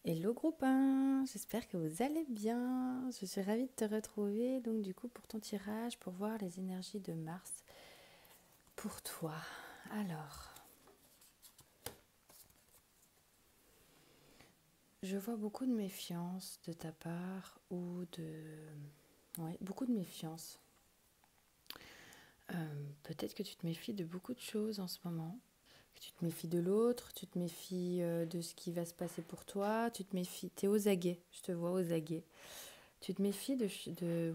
Hello groupe 1, j'espère que vous allez bien. Je suis ravie de te retrouver donc du coup pour ton tirage pour voir les énergies de Mars pour toi. Alors, je vois beaucoup de méfiance de ta part ou de... Ouais, beaucoup de méfiance. Peut-être que tu te méfies de beaucoup de choses en ce moment. Que tu te méfies de l'autre, tu te méfies de ce qui va se passer pour toi, tu te méfies, t'es aux aguets, je te vois aux aguets. Tu te méfies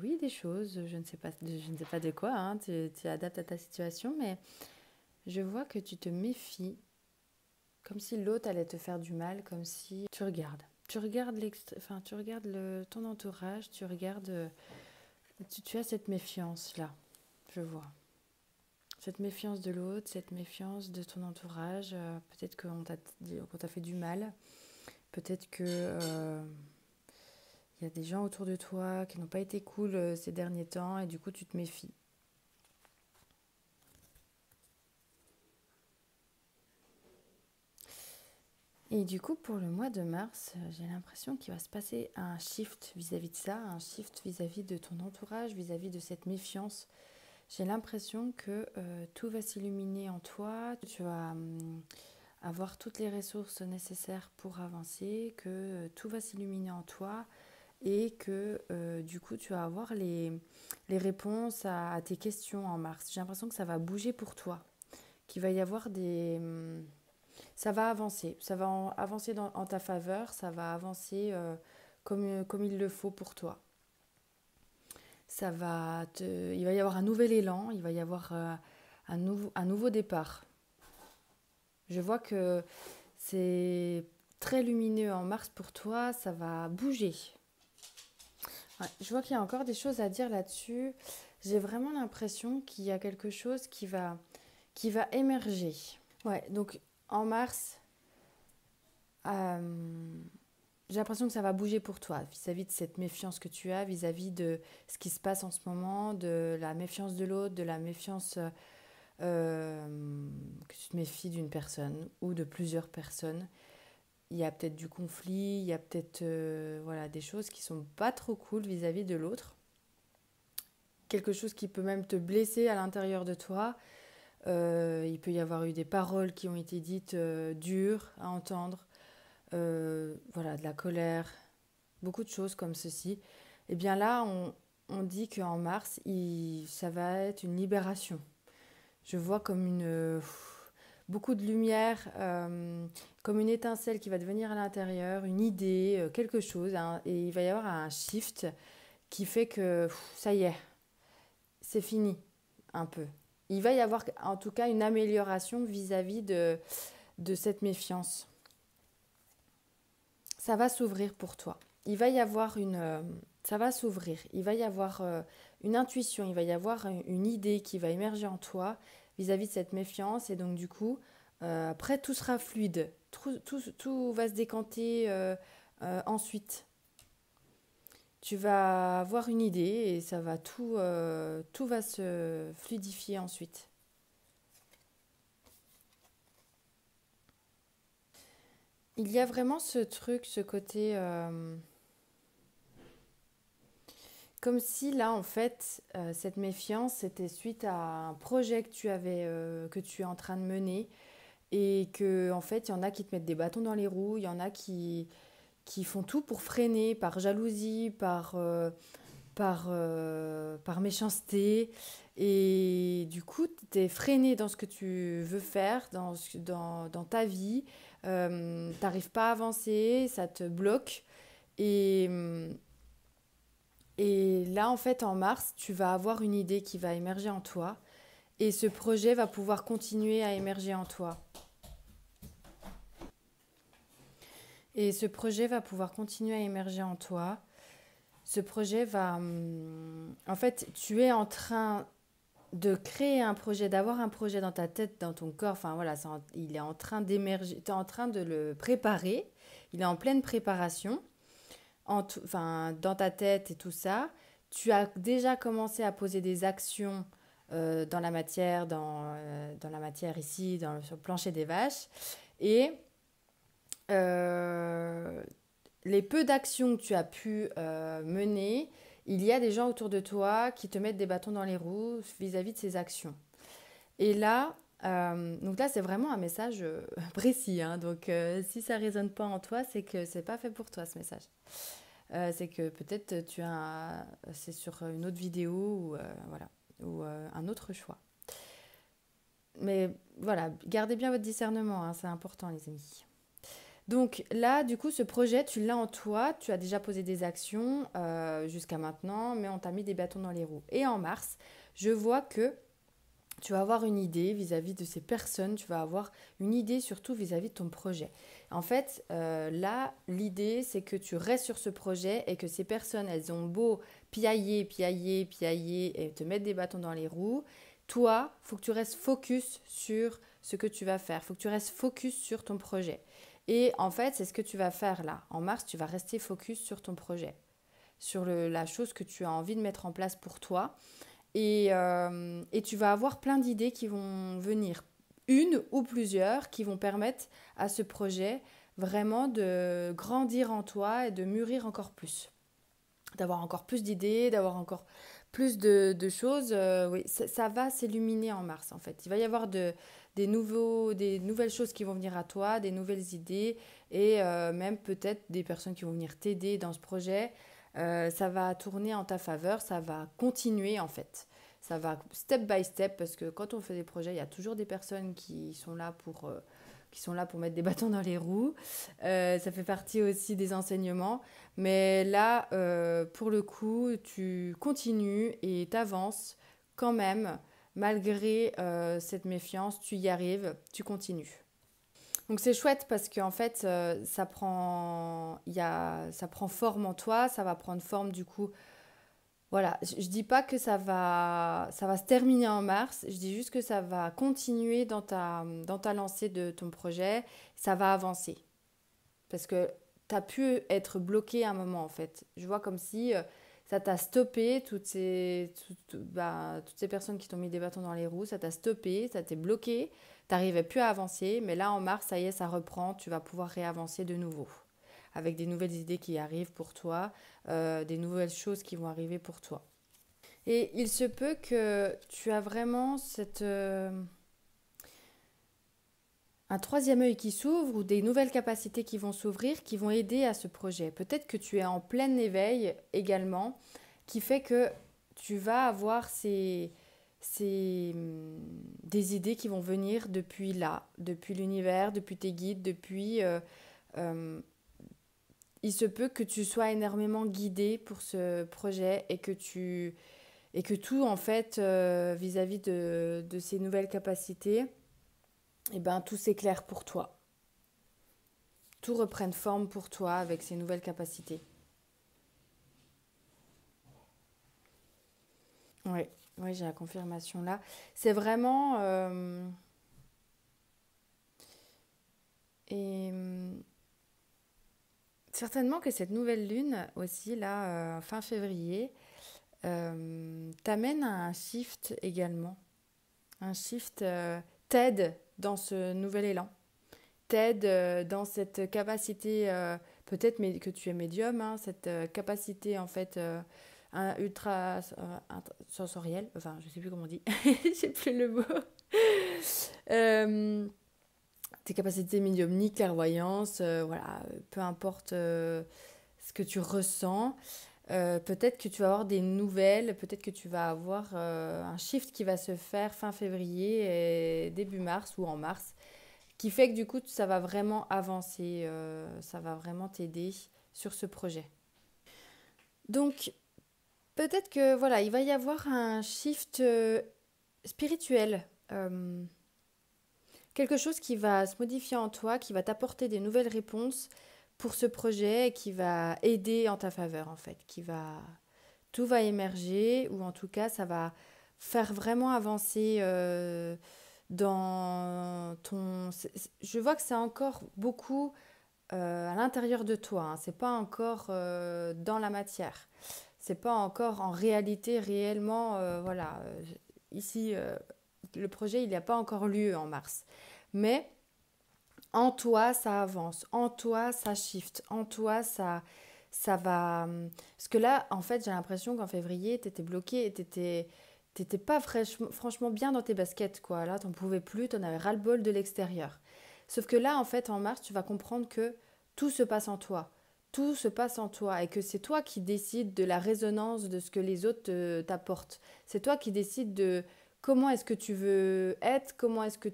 oui, des choses, je ne sais pas de quoi, hein, tu adaptes à ta situation, mais je vois que tu te méfies, comme si l'autre allait te faire du mal, comme si tu regardes. Tu regardes ton entourage, tu as cette méfiance-là, je vois. Cette méfiance de l'autre, cette méfiance de ton entourage, peut-être qu'on t'a fait du mal, peut-être que il y a des gens autour de toi qui n'ont pas été cool ces derniers temps et du coup tu te méfies. Et du coup, pour le mois de mars, j'ai l'impression qu'il va se passer un shift vis-à-vis de ça, un shift vis-à-vis de ton entourage, vis-à-vis de cette méfiance. J'ai l'impression que tout va s'illuminer en toi, tu vas avoir toutes les ressources nécessaires pour avancer, que tout va s'illuminer en toi et que du coup, tu vas avoir les réponses à tes questions en mars. J'ai l'impression que ça va bouger pour toi, qu'il va y avoir ça va avancer, avancer en ta faveur, ça va avancer comme il le faut pour toi. Il va y avoir un nouvel élan, il va y avoir un nouveau départ. Je vois que c'est très lumineux en mars pour toi, ça va bouger. Ouais, je vois qu'il y a encore des choses à dire là-dessus. J'ai vraiment l'impression qu'il y a quelque chose qui va émerger. Ouais, donc en mars, euh, j'ai l'impression que ça va bouger pour toi vis-à-vis de cette méfiance que tu as, vis-à-vis de ce qui se passe en ce moment, de la méfiance de l'autre, de la méfiance que tu te méfies d'une personne ou de plusieurs personnes. Il y a peut-être du conflit, il y a peut-être voilà, des choses qui sont pas trop cool vis-à-vis de l'autre. Quelque chose qui peut même te blesser à l'intérieur de toi. Il peut y avoir eu des paroles qui ont été dites dures à entendre. Voilà, de la colère, beaucoup de choses comme ceci. Et bien là, on dit qu'en mars, ça va être une libération. Je vois comme beaucoup de lumière, comme une étincelle qui va devenir à l'intérieur, une idée, quelque chose, hein, et il va y avoir un shift qui fait que ça y est, c'est fini, un peu. Il va y avoir en tout cas une amélioration vis-à-vis de cette méfiance. Ça va s'ouvrir pour toi. Il va y avoir ça va s'ouvrir. Il va y avoir une intuition, il va y avoir une idée qui va émerger en toi vis-à-vis de cette méfiance. Et donc, du coup, après, tout sera fluide. Tout va se décanter ensuite. Tu vas avoir une idée et tout va se fluidifier ensuite. Il y a vraiment ce truc, ce côté... comme si là, en fait, cette méfiance, c'était suite à un projet que tu es en train de mener et que, en fait, il y en a qui te mettent des bâtons dans les roues, il y en a qui font tout pour freiner par jalousie, par méchanceté. Et du coup, tu es freiné dans ce que tu veux faire, dans ta vie. T'arrives pas à avancer, ça te bloque. Et, et là, en fait, en mars, tu vas avoir une idée qui va émerger en toi et ce projet va pouvoir continuer à émerger en toi. Et ce projet va pouvoir continuer à émerger en toi. Ce projet va... En fait, tu es en train de créer un projet, d'avoir un projet dans ta tête, dans ton corps. Enfin, voilà, il est en train d'émerger. Tu es en train de le préparer. Il est en pleine préparation. Enfin, dans ta tête et tout ça, tu as déjà commencé à poser des actions dans la matière ici, sur le plancher des vaches. Et euh, les peu d'actions que tu as pu mener, il y a des gens autour de toi qui te mettent des bâtons dans les roues vis-à-vis de ces actions. Et là, donc là, c'est vraiment un message précis, hein. Donc, si ça résonne pas en toi, c'est que c'est pas fait pour toi ce message. C'est que peut-être c'est sur une autre vidéo ou voilà, ou un autre choix. Mais voilà, gardez bien votre discernement, hein, c'est important, les amis. Donc là, du coup, ce projet, tu l'as en toi, tu as déjà posé des actions jusqu'à maintenant, mais on t'a mis des bâtons dans les roues. Et en mars, je vois que tu vas avoir une idée vis-à-vis de ces personnes, tu vas avoir une idée surtout vis-à-vis de ton projet. En fait, là, l'idée, c'est que tu restes sur ce projet et que ces personnes, elles ont beau piailler, piailler, piailler et te mettre des bâtons dans les roues. Toi, il faut que tu restes focus sur ce que tu vas faire. Il faut que tu restes focus sur ton projet. Et en fait, c'est ce que tu vas faire là. En mars, tu vas rester focus sur ton projet, sur la chose que tu as envie de mettre en place pour toi. Et tu vas avoir plein d'idées qui vont venir, une ou plusieurs, qui vont permettre à ce projet vraiment de grandir en toi et de mûrir encore plus. D'avoir encore plus d'idées, d'avoir encore plus de choses. Oui, ça va s'illuminer en mars en fait. Il va y avoir des nouvelles choses qui vont venir à toi, des nouvelles idées et même peut-être des personnes qui vont venir t'aider dans ce projet. Ça va tourner en ta faveur, ça va continuer en fait. Ça va step by step parce que quand on fait des projets, il y a toujours des personnes qui sont là pour mettre des bâtons dans les roues. Ça fait partie aussi des enseignements. Mais là, pour le coup, tu continues et t'avances quand même, malgré cette méfiance, tu y arrives, tu continues. Donc c'est chouette parce qu'en fait, ça prend forme en toi, ça va prendre forme du coup. Voilà, je dis pas que ça va se terminer en mars, je dis juste que ça va continuer dans ta lancée de ton projet, ça va avancer. Parce que tu as pu être bloqué à un moment en fait. Je vois comme si ça t'a stoppé, toutes ces personnes qui t'ont mis des bâtons dans les roues, ça t'a stoppé, ça t'est bloqué, t'arrivais plus à avancer, mais là en mars, ça y est, ça reprend, tu vas pouvoir réavancer de nouveau. Avec des nouvelles idées qui arrivent pour toi, des nouvelles choses qui vont arriver pour toi. Et il se peut que tu as vraiment un troisième œil qui s'ouvre ou des nouvelles capacités qui vont s'ouvrir, qui vont aider à ce projet. Peut-être que tu es en plein éveil également, qui fait que tu vas avoir des idées qui vont venir depuis là, depuis l'univers, depuis tes guides, euh, il se peut que tu sois énormément guidé pour ce projet et que tout, en fait, vis-à-vis de ces nouvelles capacités, eh ben, tout s'éclaire pour toi. Tout reprenne forme pour toi avec ces nouvelles capacités. Oui, oui, j'ai la confirmation là. C'est vraiment... et certainement que cette nouvelle lune aussi, là, fin février, t'amène à un shift également. Un shift t'aide dans ce nouvel élan. T'aide dans cette capacité, peut-être que tu es médium, hein, cette capacité en fait ultra sensorielle, enfin je sais plus comment on dit, j'ai plus le mot. Euh, tes capacités médiumniques, clairvoyance, voilà, peu importe ce que tu ressens. Peut-être que tu vas avoir des nouvelles, peut-être que tu vas avoir un shift qui va se faire fin février et début mars ou en mars, qui fait que du coup ça va vraiment avancer, ça va vraiment t'aider sur ce projet. Donc peut-être que voilà, il va y avoir un shift spirituel, quelque chose qui va se modifier en toi, qui va t'apporter des nouvelles réponses pour ce projet et qui va aider en ta faveur en fait, tout va émerger ou en tout cas ça va faire vraiment avancer dans ton... Je vois que c'est encore beaucoup à l'intérieur de toi, hein. C'est pas encore dans la matière. C'est pas encore en réalité réellement, voilà. Ici, le projet, il n'a pas encore lieu en mars. Mais En toi, ça avance. En toi, ça shift. En toi, ça va. Parce que là, en fait, j'ai l'impression qu'en février, t'étais bloqué et t'étais pas franchement bien dans tes baskets, quoi. Là, t'en pouvais plus, t'en avais ras-le-bol de l'extérieur. Sauf que là, en fait, en mars, tu vas comprendre que tout se passe en toi. Tout se passe en toi et que c'est toi qui décides de la résonance de ce que les autres t'apportent. C'est toi qui décides de comment est-ce que tu veux être, comment est-ce que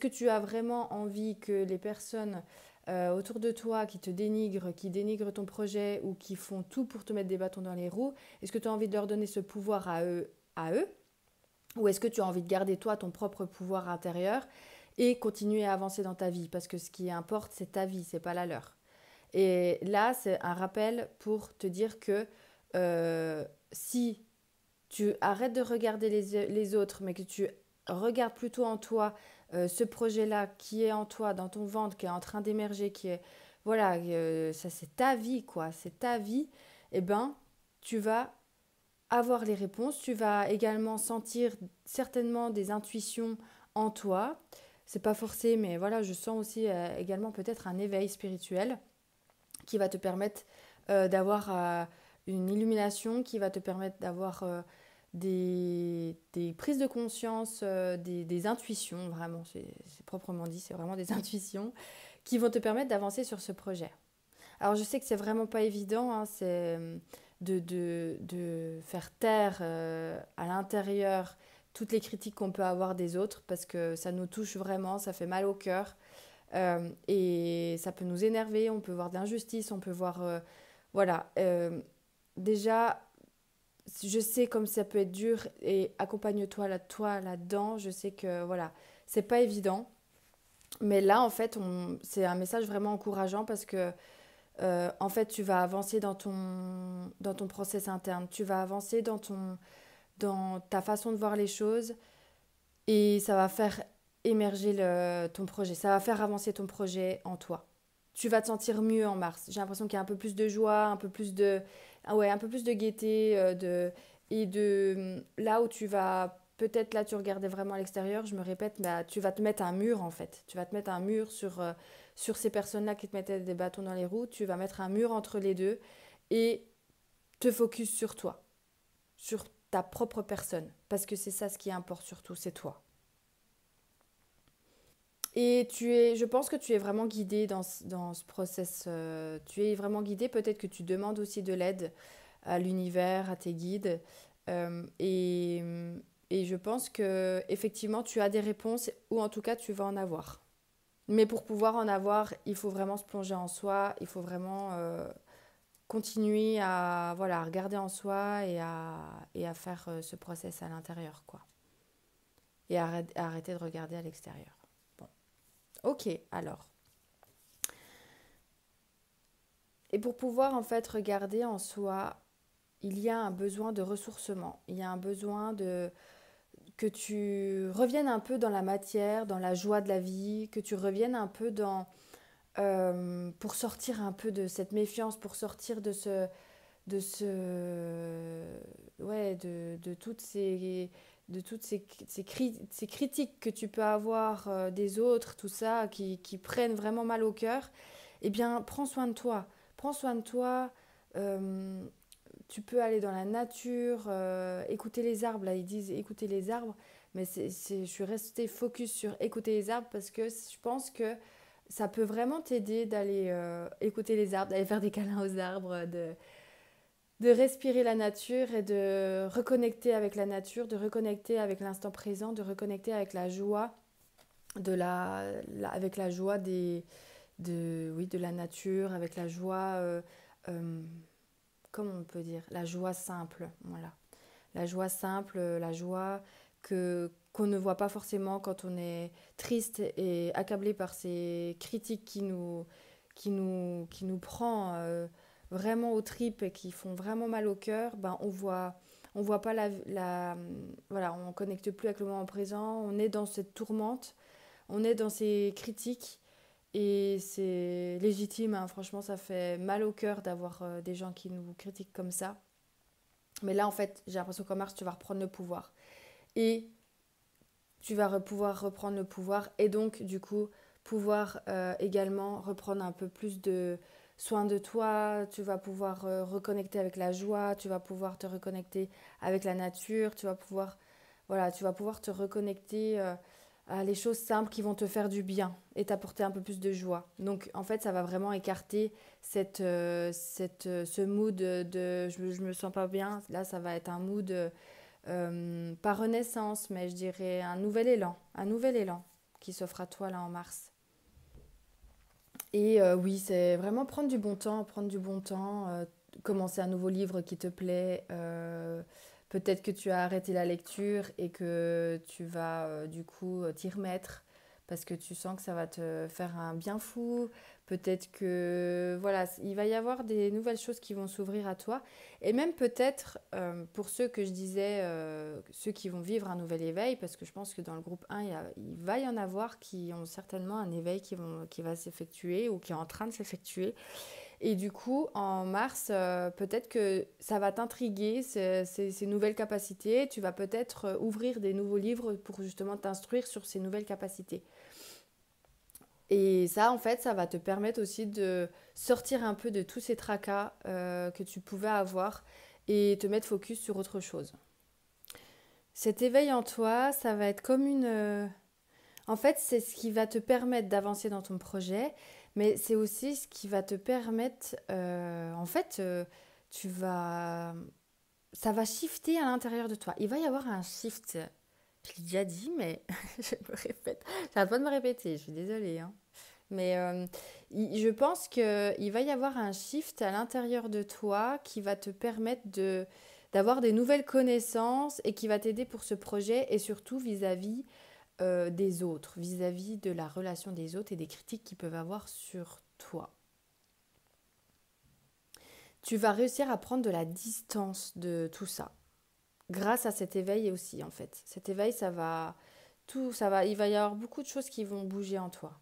tu as vraiment envie que les personnes autour de toi qui dénigrent ton projet ou qui font tout pour te mettre des bâtons dans les roues, est-ce que tu as envie de leur donner ce pouvoir à eux ou est-ce que tu as envie de garder toi ton propre pouvoir intérieur et continuer à avancer dans ta vie parce que ce qui importe c'est ta vie, c'est pas la leur. Et là, c'est un rappel pour te dire que si tu arrêtes de regarder les autres, mais que tu regardes plutôt en toi ce projet-là qui est en toi, dans ton ventre, qui est en train d'émerger, qui est... Voilà, ça c'est ta vie, quoi. C'est ta vie. Eh ben, tu vas avoir les réponses. Tu vas également sentir certainement des intuitions en toi. C'est pas forcé, mais voilà, je sens aussi également peut-être un éveil spirituel qui va te permettre d'avoir une illumination, qui va te permettre d'avoir des prises de conscience, des intuitions, vraiment, c'est proprement dit, c'est vraiment des intuitions qui vont te permettre d'avancer sur ce projet. Alors je sais que c'est vraiment pas évident, hein, c'est de faire taire à l'intérieur toutes les critiques qu'on peut avoir des autres parce que ça nous touche vraiment, ça fait mal au cœur. Et ça peut nous énerver, on peut voir de l'injustice, on peut voir... voilà. Déjà, je sais comme ça peut être dur et accompagne-toi toi là-dedans. Je sais que, voilà, c'est pas évident. Mais là, en fait, c'est un message vraiment encourageant parce que, en fait, tu vas avancer dans ton process interne. Tu vas avancer dans ta façon de voir les choses et ça va faire émerger ton projet, ça va faire avancer ton projet en toi. Tu vas te sentir mieux en mars. J'ai l'impression qu'il y a un peu plus de joie, un peu plus de, ah ouais, un peu plus de gaieté, et de là où tu vas peut-être là tu regardais vraiment à l'extérieur, je me répète, bah, tu vas te mettre un mur en fait. Tu vas te mettre un mur sur ces personnes-là qui te mettaient des bâtons dans les roues. Tu vas mettre un mur entre les deux et te focus sur toi, sur ta propre personne, parce que c'est ça ce qui importe surtout, c'est toi. Et je pense que tu es vraiment guidé dans ce process. Tu es vraiment guidé. Peut-être que tu demandes aussi de l'aide à l'univers, à tes guides. Et, et je pense que effectivement, tu as des réponses, ou en tout cas, tu vas en avoir. Mais pour pouvoir en avoir, il faut vraiment se plonger en soi. Il faut vraiment continuer à, voilà, à regarder en soi et à faire ce process à l'intérieur, quoi. Et arrêter de regarder à l'extérieur. Bon. Ok, alors. Et pour pouvoir en fait regarder en soi, il y a un besoin de ressourcement. Il y a un besoin de que tu reviennes un peu dans la matière, dans la joie de la vie, que tu reviennes un peu dans pour sortir un peu de cette méfiance, pour sortir de ce ouais de toutes ces critiques que tu peux avoir des autres, tout ça, qui prennent vraiment mal au cœur. Eh bien, prends soin de toi. Prends soin de toi. euh, Tu peux aller dans la nature, écouter les arbres. Là, ils disent écouter les arbres. Mais je suis restée focus sur écouter les arbres parce que je pense que ça peut vraiment t'aider d'aller écouter les arbres, d'aller faire des câlins aux arbres, de respirer la nature et de reconnecter avec la nature, de reconnecter avec l'instant présent, de reconnecter avec la joie, avec la joie oui, de la nature, avec la joie, euh, comment on peut dire, la joie simple, voilà. La joie simple, la joie qu'on ne voit pas forcément quand on est triste et accablé par ces critiques qui nous prend vraiment aux tripes et qui font vraiment mal au cœur. Ben on voit pas voilà, on connecte plus avec le moment présent, on est dans cette tourmente, on est dans ces critiques et c'est légitime, hein. Franchement, ça fait mal au cœur d'avoir des gens qui nous critiquent comme ça. Mais là, en fait, j'ai l'impression qu'en mars, tu vas reprendre le pouvoir. Et tu vas pouvoir reprendre le pouvoir et donc, du coup, pouvoir également reprendre un peu plus de soin de toi, tu vas pouvoir reconnecter avec la joie, tu vas pouvoir te reconnecter avec la nature, voilà, tu vas pouvoir te reconnecter à les choses simples qui vont te faire du bien et t'apporter un peu plus de joie. Donc en fait, ça va vraiment écarter ce mood de je me sens pas bien. Là, ça va être un mood pas renaissance, mais je dirais un nouvel élan qui s'offre à toi là en mars. Et oui, c'est vraiment prendre du bon temps, commencer un nouveau livre qui te plaît. Peut-être que tu as arrêté la lecture et que tu vas du coup t'y remettre parce que tu sens que ça va te faire un bien fou. Peut-être que voilà, il va y avoir des nouvelles choses qui vont s'ouvrir à toi. Et même peut-être pour ceux que je disais, ceux qui vont vivre un nouvel éveil, parce que je pense que dans le groupe 1, il va y en avoir qui ont certainement un éveil qui va s'effectuer ou qui est en train de s'effectuer. Et du coup, en mars, peut-être que ça va t'intriguer, ces nouvelles capacités. Tu vas peut-être ouvrir des nouveaux livres pour justement t'instruire sur ces nouvelles capacités. Et ça, en fait, ça va te permettre aussi de sortir un peu de tous ces tracas que tu pouvais avoir et te mettre focus sur autre chose. Cet éveil en toi, ça va être comme en fait, c'est ce qui va te permettre d'avancer dans ton projet, mais c'est aussi ce qui va te permettre, en fait, tu vas, ça va shifter à l'intérieur de toi. Il va y avoir un shift. Je l'ai déjà dit, mais je me répète. J'arrête pas de me répéter, je suis désolée, hein. Mais je pense qu'il va y avoir un shift à l'intérieur de toi qui va te permettre d'avoir des nouvelles connaissances et qui va t'aider pour ce projet et surtout vis-à-vis des autres, vis-à-vis de la relation des autres et des critiques qu'ils peuvent avoir sur toi. Tu vas réussir à prendre de la distance de tout ça, grâce à cet éveil aussi en fait. Cet éveil, il va y avoir beaucoup de choses qui vont bouger en toi.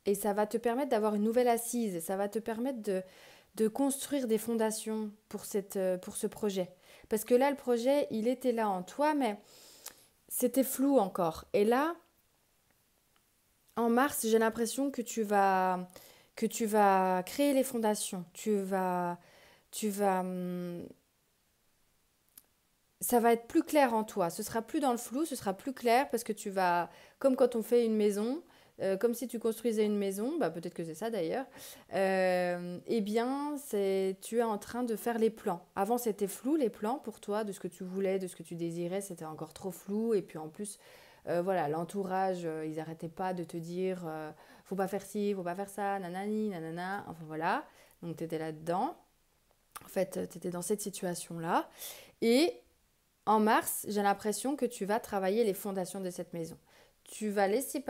Et ça va te permettre d'avoir une nouvelle assise, ça va te permettre de construire des fondations pour ce projet. Parce que là, le projet, il était là en toi, mais c'était flou encore. Et là, en mars, j'ai l'impression que tu vas créer les fondations. Tu vas, ça va être plus clair en toi. Ce sera plus dans le flou, ce sera plus clair parce que tu vas, comme quand on fait une maison, comme si tu construisais une maison, bah peut-être que c'est ça d'ailleurs. Eh bien, tu es en train de faire les plans. Avant, c'était flou les plans pour toi, de ce que tu voulais, de ce que tu désirais, c'était encore trop flou. Et puis en plus, voilà, l'entourage, ils n'arrêtaient pas de te dire, faut pas faire ci, faut pas faire ça, nanani, nanana. Enfin voilà, donc tu étais là-dedans. En fait, tu étais dans cette situation-là. Et en mars, j'ai l'impression que tu vas travailler les fondations de cette maison. Tu vas laisser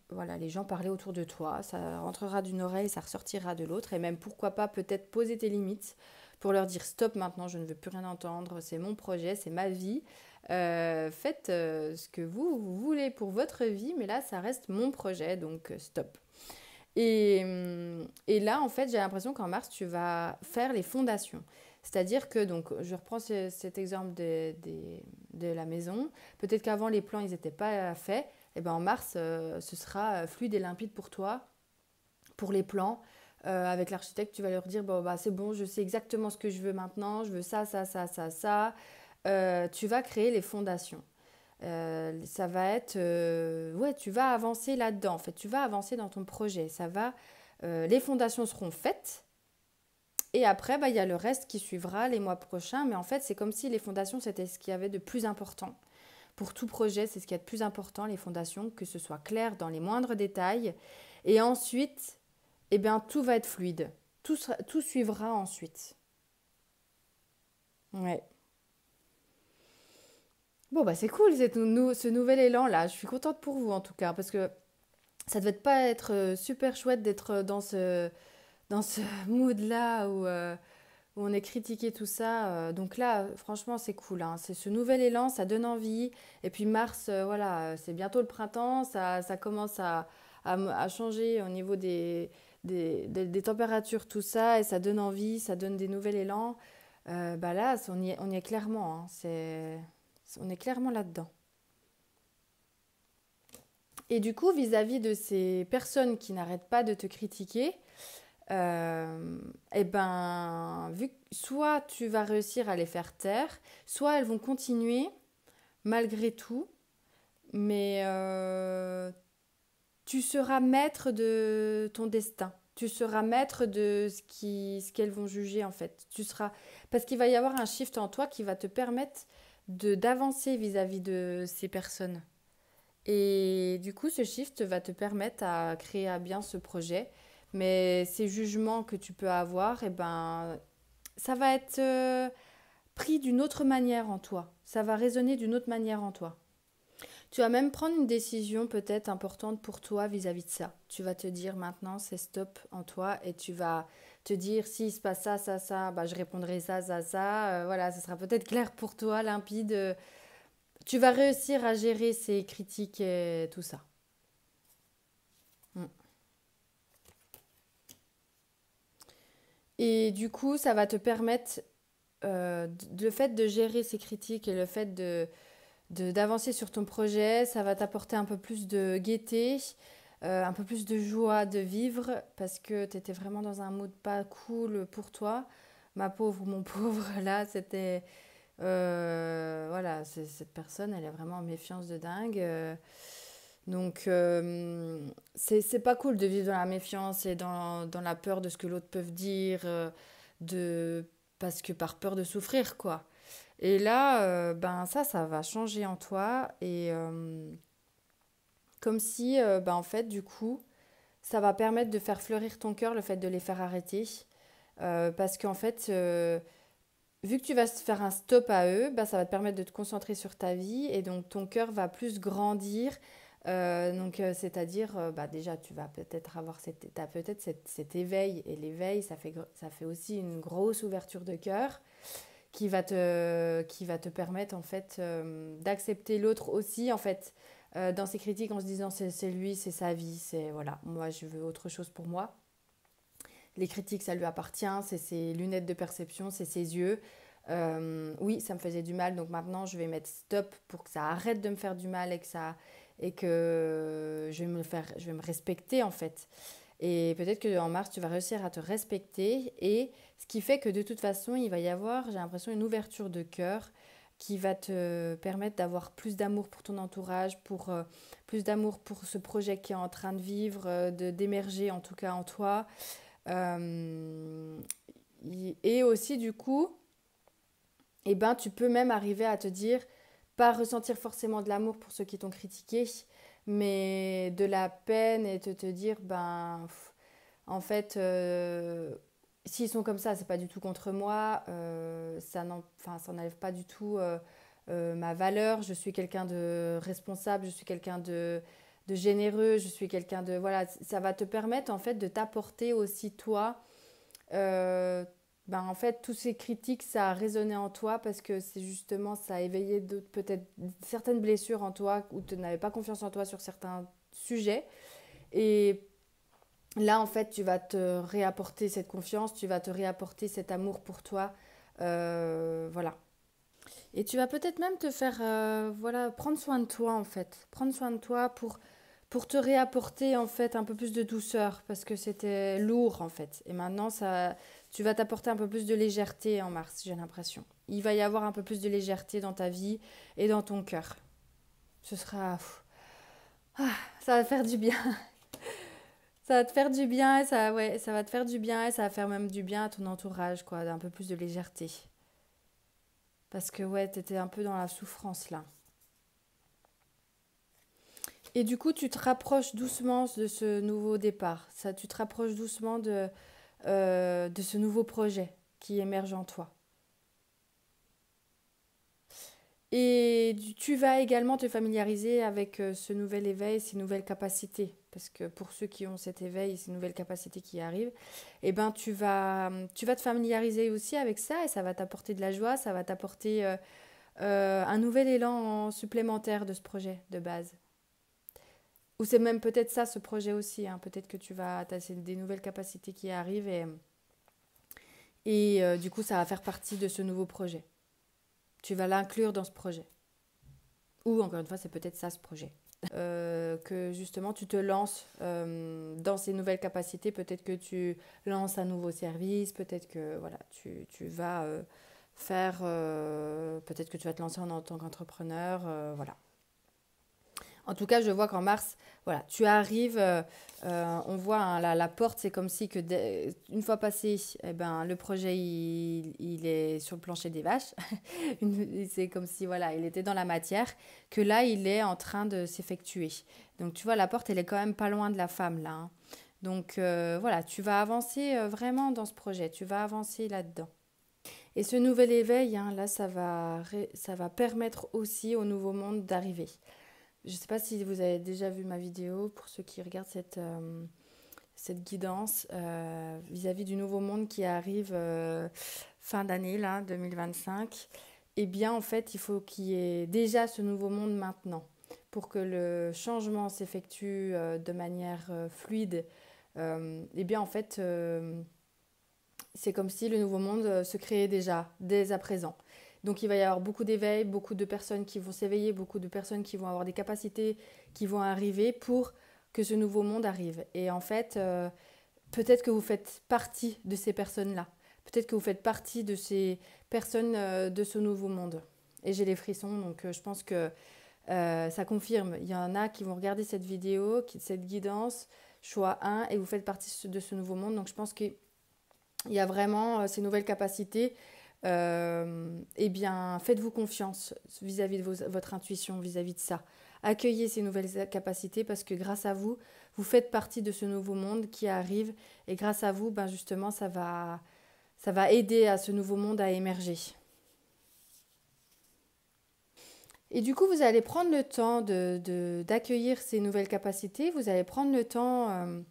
voilà, les gens parler autour de toi. Ça rentrera d'une oreille, ça ressortira de l'autre. Et même pourquoi pas peut-être poser tes limites pour leur dire stop maintenant, je ne veux plus rien entendre. C'est mon projet, c'est ma vie. Faites ce que vous voulez pour votre vie, mais là, ça reste mon projet, donc stop. Et là, en fait, j'ai l'impression qu'en mars, tu vas faire les fondations. C'est-à-dire que, donc, je reprends cet exemple de la maison. Peut-être qu'avant, les plans, ils n'étaient pas faits. Et ben en mars, ce sera fluide et limpide pour toi, pour les plans. Avec l'architecte, tu vas leur dire, bon, bah, c'est bon, je sais exactement ce que je veux maintenant. Je veux ça, ça, ça, ça, ça. Tu vas créer les fondations. Ça va être ouais, tu vas avancer là-dedans en fait, tu vas avancer dans ton projet, les fondations seront faites et après bah il y a le reste qui suivra les mois prochains, mais en fait c'est comme si les fondations c'était ce qu'il y avait de plus important pour tout projet. C'est ce qui est de plus important, les fondations, que ce soit clair dans les moindres détails, et ensuite eh bien tout va être fluide, tout suivra ensuite. Ouais. Bon bah c'est cool ce nouvel élan là, je suis contente pour vous en tout cas, parce que ça devait pas être super chouette d'être dans ce mood-là où on est critiqué tout ça. Donc là, franchement, c'est cool, hein. C'est ce nouvel élan, ça donne envie. Et puis mars, voilà, c'est bientôt le printemps, ça commence à changer au niveau des températures, tout ça, et ça donne envie, ça donne des nouveaux élans. Bah là, on y est clairement, hein. On est clairement là-dedans. Et du coup, vis-à-vis de ces personnes qui n'arrêtent pas de te critiquer, eh ben, vu que soit tu vas réussir à les faire taire, soit elles vont continuer malgré tout, mais tu seras maître de ton destin. Tu seras maître de ce qu'elles vont juger en fait. Tu seras parce qu'il va y avoir un shift en toi qui va te permettre d'avancer vis-à-vis de ces personnes. Et du coup, ce shift va te permettre à créer à bien ce projet. Mais ces jugements que tu peux avoir, eh ben, ça va être pris d'une autre manière en toi. Ça va résonner d'une autre manière en toi. Tu vas même prendre une décision peut-être importante pour toi vis-à-vis de ça. Tu vas te dire maintenant c'est stop en toi et tu vas te dire s'il se passe ça, ça, ça, bah, je répondrai ça, ça, ça. Voilà, ça sera peut-être clair pour toi, limpide. Tu vas réussir à gérer ces critiques et tout ça. Mm. Et du coup, ça va te permettre, le fait de gérer ces critiques et le fait d'avancer sur ton projet, ça va t'apporter un peu plus de gaieté, un peu plus de joie de vivre parce que tu étais vraiment dans un mood pas cool pour toi. Ma pauvre, mon pauvre, là, c'était... voilà, cette personne, elle est vraiment en méfiance de dingue. Donc, c'est pas cool de vivre dans la méfiance et dans la peur de ce que l'autre peut dire, de, parce que par peur de souffrir, quoi. Et là, ben ça va changer en toi et comme si, ben en fait, du coup, ça va permettre de faire fleurir ton cœur, le fait de les faire arrêter. Parce qu'en fait, vu que tu vas se faire un stop à eux, ben ça va te permettre de te concentrer sur ta vie et donc ton cœur va plus grandir. C'est-à-dire, bah déjà, tu vas peut-être avoir t'as peut-être cet éveil et l'éveil, ça fait aussi une grosse ouverture de cœur qui va te permettre en fait d'accepter l'autre aussi en fait dans ses critiques en se disant c'est lui, c'est sa vie, c'est voilà, moi je veux autre chose pour moi. Les critiques ça lui appartient, c'est ses lunettes de perception, c'est ses yeux. Oui, ça me faisait du mal, donc maintenant je vais mettre stop pour que ça arrête de me faire du mal et que je vais me respecter en fait. Et peut-être qu'en mars, tu vas réussir à te respecter. Et ce qui fait que de toute façon, il va y avoir, j'ai l'impression, une ouverture de cœur qui va te permettre d'avoir plus d'amour pour ton entourage, plus d'amour pour ce projet qui est en train de vivre, d'émerger en tout cas en toi. Euh, et aussi, du coup, eh ben, tu peux même arriver à te dire, pas ressentir forcément de l'amour pour ceux qui t'ont critiqué, mais de la peine et te dire, ben, en fait, s'ils sont comme ça, c'est pas du tout contre moi, ça n'enlève pas du tout ma valeur, je suis quelqu'un de responsable, je suis quelqu'un de généreux, je suis quelqu'un de... Voilà, ça va te permettre en fait de t'apporter aussi toi euh, ben en fait, tous ces critiques, ça a résonné en toi parce que c'est justement, ça a éveillé peut-être certaines blessures en toi où tu n'avais pas confiance en toi sur certains sujets. Et là, en fait, tu vas te réapporter cette confiance, tu vas te réapporter cet amour pour toi. Voilà. Et tu vas peut-être même te faire, voilà, prendre soin de toi, en fait. Prendre soin de toi pour te réapporter, en fait, un peu plus de douceur parce que c'était lourd, en fait. Et maintenant, tu vas t'apporter un peu plus de légèreté en mars, j'ai l'impression. Il va y avoir un peu plus de légèreté dans ta vie et dans ton cœur. Ce sera... ça va faire du bien. Ça va te faire du bien et ouais, ça va te faire du bien et ça va faire même du bien à ton entourage, quoi, d'un peu plus de légèreté. Parce que ouais, t'étais un peu dans la souffrance là. Et du coup, tu te rapproches doucement de ce nouveau départ. Ça, tu te rapproches doucement de ce nouveau projet qui émerge en toi. Et tu vas également te familiariser avec ce nouvel éveil, ces nouvelles capacités. Parce que pour ceux qui ont cet éveil, ces nouvelles capacités qui arrivent, eh ben tu vas te familiariser aussi avec ça et ça va t'apporter de la joie, ça va t'apporter un nouvel élan supplémentaire de ce projet de base. Ou c'est même peut-être ça ce projet aussi, hein. Peut-être que t'as des nouvelles capacités qui arrivent et du coup ça va faire partie de ce nouveau projet. Tu vas l'inclure dans ce projet. Ou encore une fois, c'est peut-être ça ce projet. que justement tu te lances dans ces nouvelles capacités. Peut-être que tu lances un nouveau service, peut-être que voilà, tu vas faire, peut-être que tu vas te lancer en tant qu'entrepreneur, voilà. En tout cas, je vois qu'en mars, voilà, tu arrives, on voit hein, la porte, c'est comme si que une fois passé, eh ben, le projet il est sur le plancher des vaches. C'est comme si voilà, il était dans la matière, que là il est en train de s'effectuer. Donc tu vois, la porte, elle est quand même pas loin de la femme là, hein. Donc voilà, tu vas avancer vraiment dans ce projet, tu vas avancer là-dedans. Et ce nouvel éveil, hein, là, ça va permettre aussi au nouveau monde d'arriver. Je ne sais pas si vous avez déjà vu ma vidéo, pour ceux qui regardent cette guidance vis-à-vis du nouveau monde qui arrive fin d'année, là, 2025. Eh bien, en fait, il faut qu'il y ait déjà ce nouveau monde maintenant pour que le changement s'effectue de manière fluide. Eh bien, en fait, c'est comme si le nouveau monde se créait déjà, dès à présent. Donc il va y avoir beaucoup d'éveil, beaucoup de personnes qui vont s'éveiller, beaucoup de personnes qui vont avoir des capacités qui vont arriver pour que ce nouveau monde arrive. Et en fait, peut-être que vous faites partie de ces personnes-là. Peut-être que vous faites partie de ces personnes de ce nouveau monde. Et j'ai les frissons, donc je pense que ça confirme. Il y en a qui vont regarder cette vidéo, cette guidance, choix 1, et vous faites partie de ce nouveau monde. Donc je pense qu'il y a vraiment ces nouvelles capacités. Eh bien, faites-vous confiance vis-à-vis de votre intuition, vis-à-vis de ça. Accueillez ces nouvelles capacités parce que grâce à vous, vous faites partie de ce nouveau monde qui arrive. Et grâce à vous, ben justement, ça va aider à ce nouveau monde à émerger. Et du coup, vous allez prendre le temps d'accueillir ces nouvelles capacités. Vous allez prendre le temps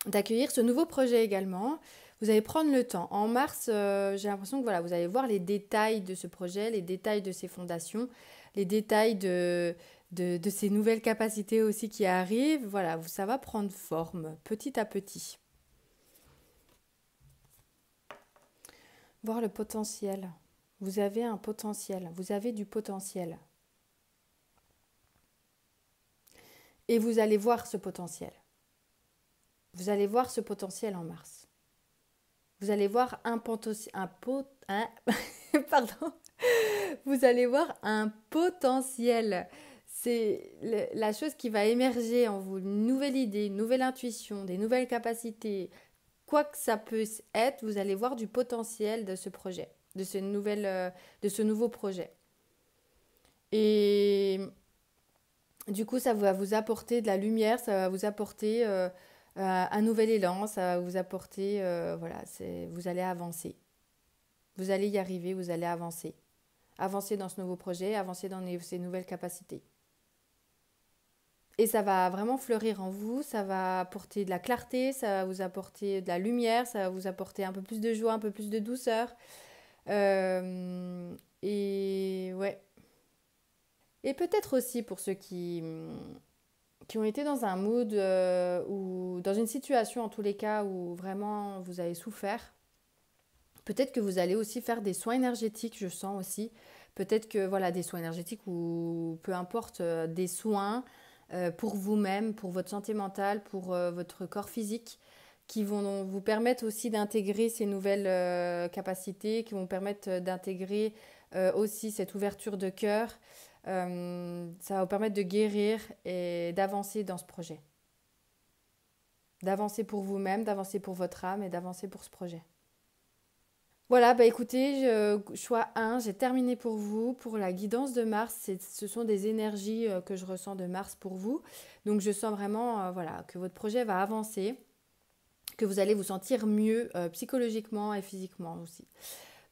d'accueillir ce nouveau projet également. Vous allez prendre le temps. En mars, j'ai l'impression que voilà, vous allez voir les détails de ce projet, les détails de ses fondations, les détails de ces nouvelles capacités aussi qui arrivent. Voilà, ça va prendre forme petit à petit. Voir le potentiel. Vous avez un potentiel, vous avez du potentiel. Et vous allez voir ce potentiel. Vous allez voir ce potentiel en mars. Vous allez voir pardon. Vous allez voir un potentiel. C'est la chose qui va émerger en vous, une nouvelle idée, une nouvelle intuition, des nouvelles capacités. Quoi que ça puisse être, vous allez voir du potentiel de ce projet, de ce nouveau projet. Et du coup, ça va vous apporter de la lumière, ça va vous apporter un nouvel élan, ça va vous apporter, voilà, vous allez avancer. Vous allez y arriver, vous allez avancer. Avancer dans ce nouveau projet, avancer dans ces nouvelles capacités. Et ça va vraiment fleurir en vous, ça va apporter de la clarté, ça va vous apporter de la lumière, ça va vous apporter un peu plus de joie, un peu plus de douceur. Et ouais. Et peut-être aussi pour ceux qui ont été dans un mood ou dans une situation en tous les cas où vraiment vous avez souffert. Peut-être que vous allez aussi faire des soins énergétiques, je sens aussi. Peut-être que voilà, des soins énergétiques ou peu importe, des soins pour vous-même, pour votre santé mentale, pour votre corps physique, qui vont vous permettre aussi d'intégrer ces nouvelles capacités, qui vont permettre d'intégrer aussi cette ouverture de cœur. Ça va vous permettre de guérir et d'avancer dans ce projet. D'avancer pour vous-même, d'avancer pour votre âme et d'avancer pour ce projet. Voilà, bah écoutez, choix 1, j'ai terminé pour vous. Pour la guidance de Mars, ce sont des énergies que je ressens de Mars pour vous. Donc je sens vraiment voilà, que votre projet va avancer, que vous allez vous sentir mieux psychologiquement et physiquement aussi.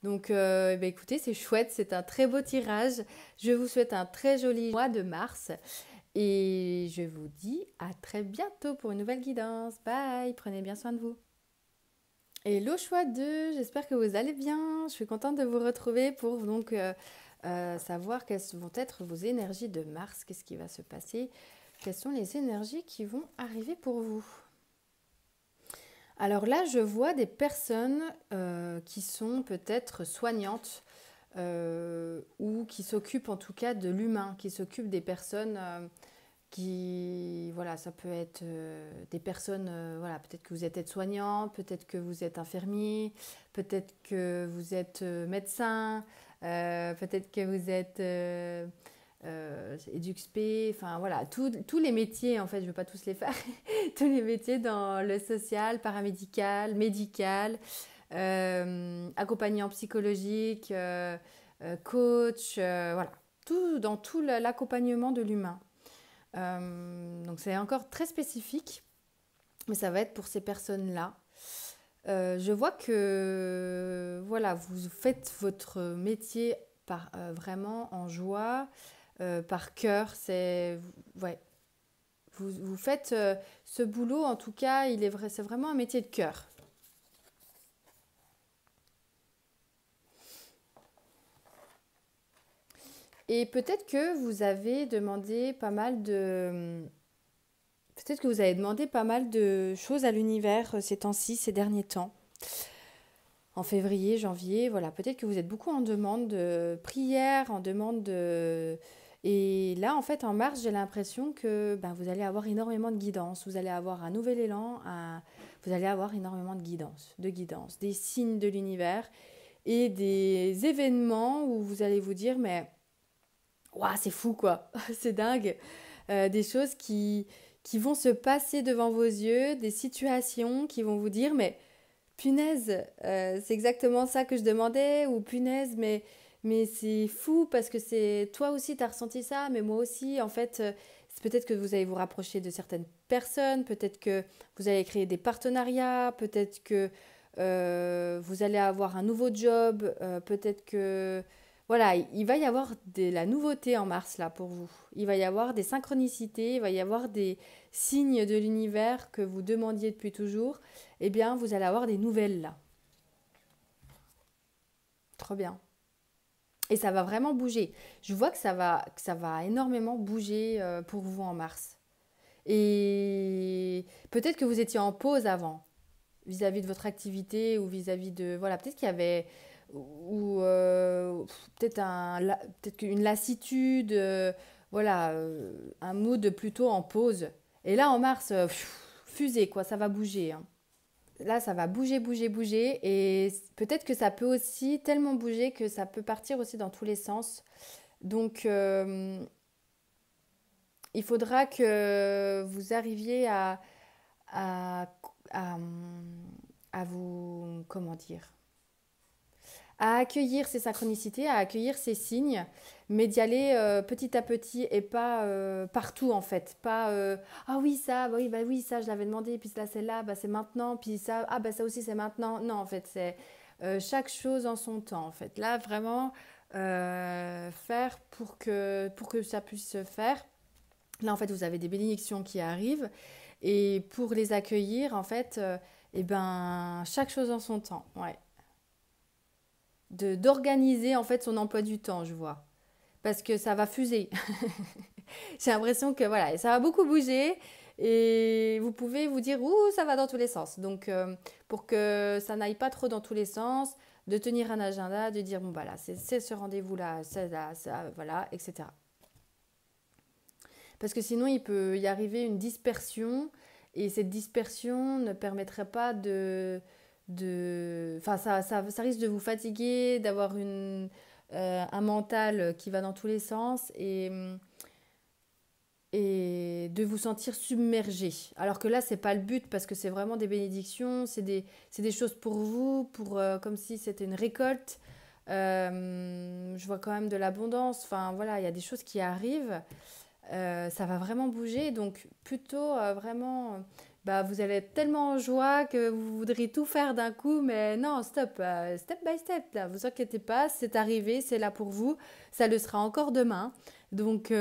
Donc bah écoutez, c'est chouette, c'est un très beau tirage. Je vous souhaite un très joli mois de mars. Et je vous dis à très bientôt pour une nouvelle guidance. Bye, prenez bien soin de vous. Hello choix 2, j'espère que vous allez bien. Je suis contente de vous retrouver pour donc savoir quelles vont être vos énergies de Mars, qu'est-ce qui va se passer, quelles sont les énergies qui vont arriver pour vous. Alors là, je vois des personnes qui sont peut-être soignantes ou qui s'occupent en tout cas de l'humain, qui s'occupent des personnes Voilà, ça peut être des personnes, voilà, peut-être que vous êtes aide-soignant, peut-être que vous êtes infirmier, peut-être que vous êtes médecin, peut-être que vous êtes EduxP, enfin voilà, tous les métiers, en fait, je ne vais pas tous les faire, tous les métiers dans le social, paramédical, médical, accompagnant psychologique, coach, voilà, dans tout l'accompagnement de l'humain. Donc c'est encore très spécifique, mais ça va être pour ces personnes-là. Je vois que voilà, vous faites votre métier vraiment en joie, par cœur. Ouais, vous faites ce boulot, en tout cas, c'est vraiment un métier de cœur. Et peut-être que vous avez demandé pas mal de Peut-être que vous avez demandé pas mal de choses à l'univers ces temps-ci, ces derniers temps. En février, janvier, voilà, peut-être que vous êtes beaucoup en demande de prière, en demande de... Et là, en fait, en mars, j'ai l'impression que ben, vous allez avoir énormément de guidance, vous allez avoir un nouvel élan, vous allez avoir énormément de guidance, des signes de l'univers et des événements où vous allez vous dire, mais waouh, c'est fou quoi, c'est dingue. Des choses qui vont se passer devant vos yeux, des situations qui vont vous dire, mais punaise, c'est exactement ça que je demandais, ou punaise, mais c'est fou parce que c'est toi aussi, tu as ressenti ça, mais moi aussi, en fait, c'est peut-être que vous allez vous rapprocher de certaines personnes, peut-être que vous allez créer des partenariats, peut-être que vous allez avoir un nouveau job, peut-être que... Voilà, il va y avoir de la nouveauté en mars là pour vous. Il va y avoir des synchronicités, il va y avoir des signes de l'univers que vous demandiez depuis toujours. Eh bien, vous allez avoir des nouvelles là. Trop bien. Et ça va vraiment bouger. Je vois que ça va énormément bouger pour vous en mars. Et peut-être que vous étiez en pause avant, vis-à-vis de votre activité ou vis-à-vis de... Voilà, peut-être qu'il y avait... Ou peut-être qu'une lassitude, voilà, un mood plutôt en pause. Et là, en mars, fusée, quoi, ça va bouger, hein. Là, ça va bouger, bouger, bouger. Et peut-être que ça peut aussi tellement bouger que ça peut partir aussi dans tous les sens. Donc, il faudra que vous arriviez à, à, à vous, comment dire, à accueillir ces synchronicités, à accueillir ces signes, mais d'y aller petit à petit et pas partout en fait. Pas ah oui ça, bah oui ça je l'avais demandé, puis là c'est là, bah c'est maintenant, puis ça ah bah ça aussi c'est maintenant. Non en fait c'est chaque chose en son temps en fait. Là vraiment faire pour que ça puisse se faire. Là en fait vous avez des bénédictions qui arrivent et pour les accueillir en fait et ben chaque chose en son temps. Ouais, d'organiser en fait son emploi du temps, je vois. Parce que ça va fuser. J'ai l'impression que voilà, ça va beaucoup bouger et vous pouvez vous dire ouh, ça va dans tous les sens. Donc pour que ça n'aille pas trop dans tous les sens, de tenir un agenda, de dire bon bah là, c'est ce rendez-vous-là, ça, voilà, etc. Parce que sinon il peut y arriver une dispersion et cette dispersion ne permettrait pas enfin ça risque de vous fatiguer, d'avoir un mental qui va dans tous les sens et de vous sentir submergé. Alors que là, c'est pas le but parce que c'est vraiment des bénédictions, c'est des choses pour vous, comme si c'était une récolte. Je vois quand même de l'abondance. Enfin voilà, il y a des choses qui arrivent. Ça va vraiment bouger. Donc plutôt vraiment, bah, vous allez être tellement en joie que vous voudriez tout faire d'un coup. Mais non, stop, step by step. Là, vous inquiétez pas, c'est arrivé, c'est là pour vous. Ça le sera encore demain. Donc...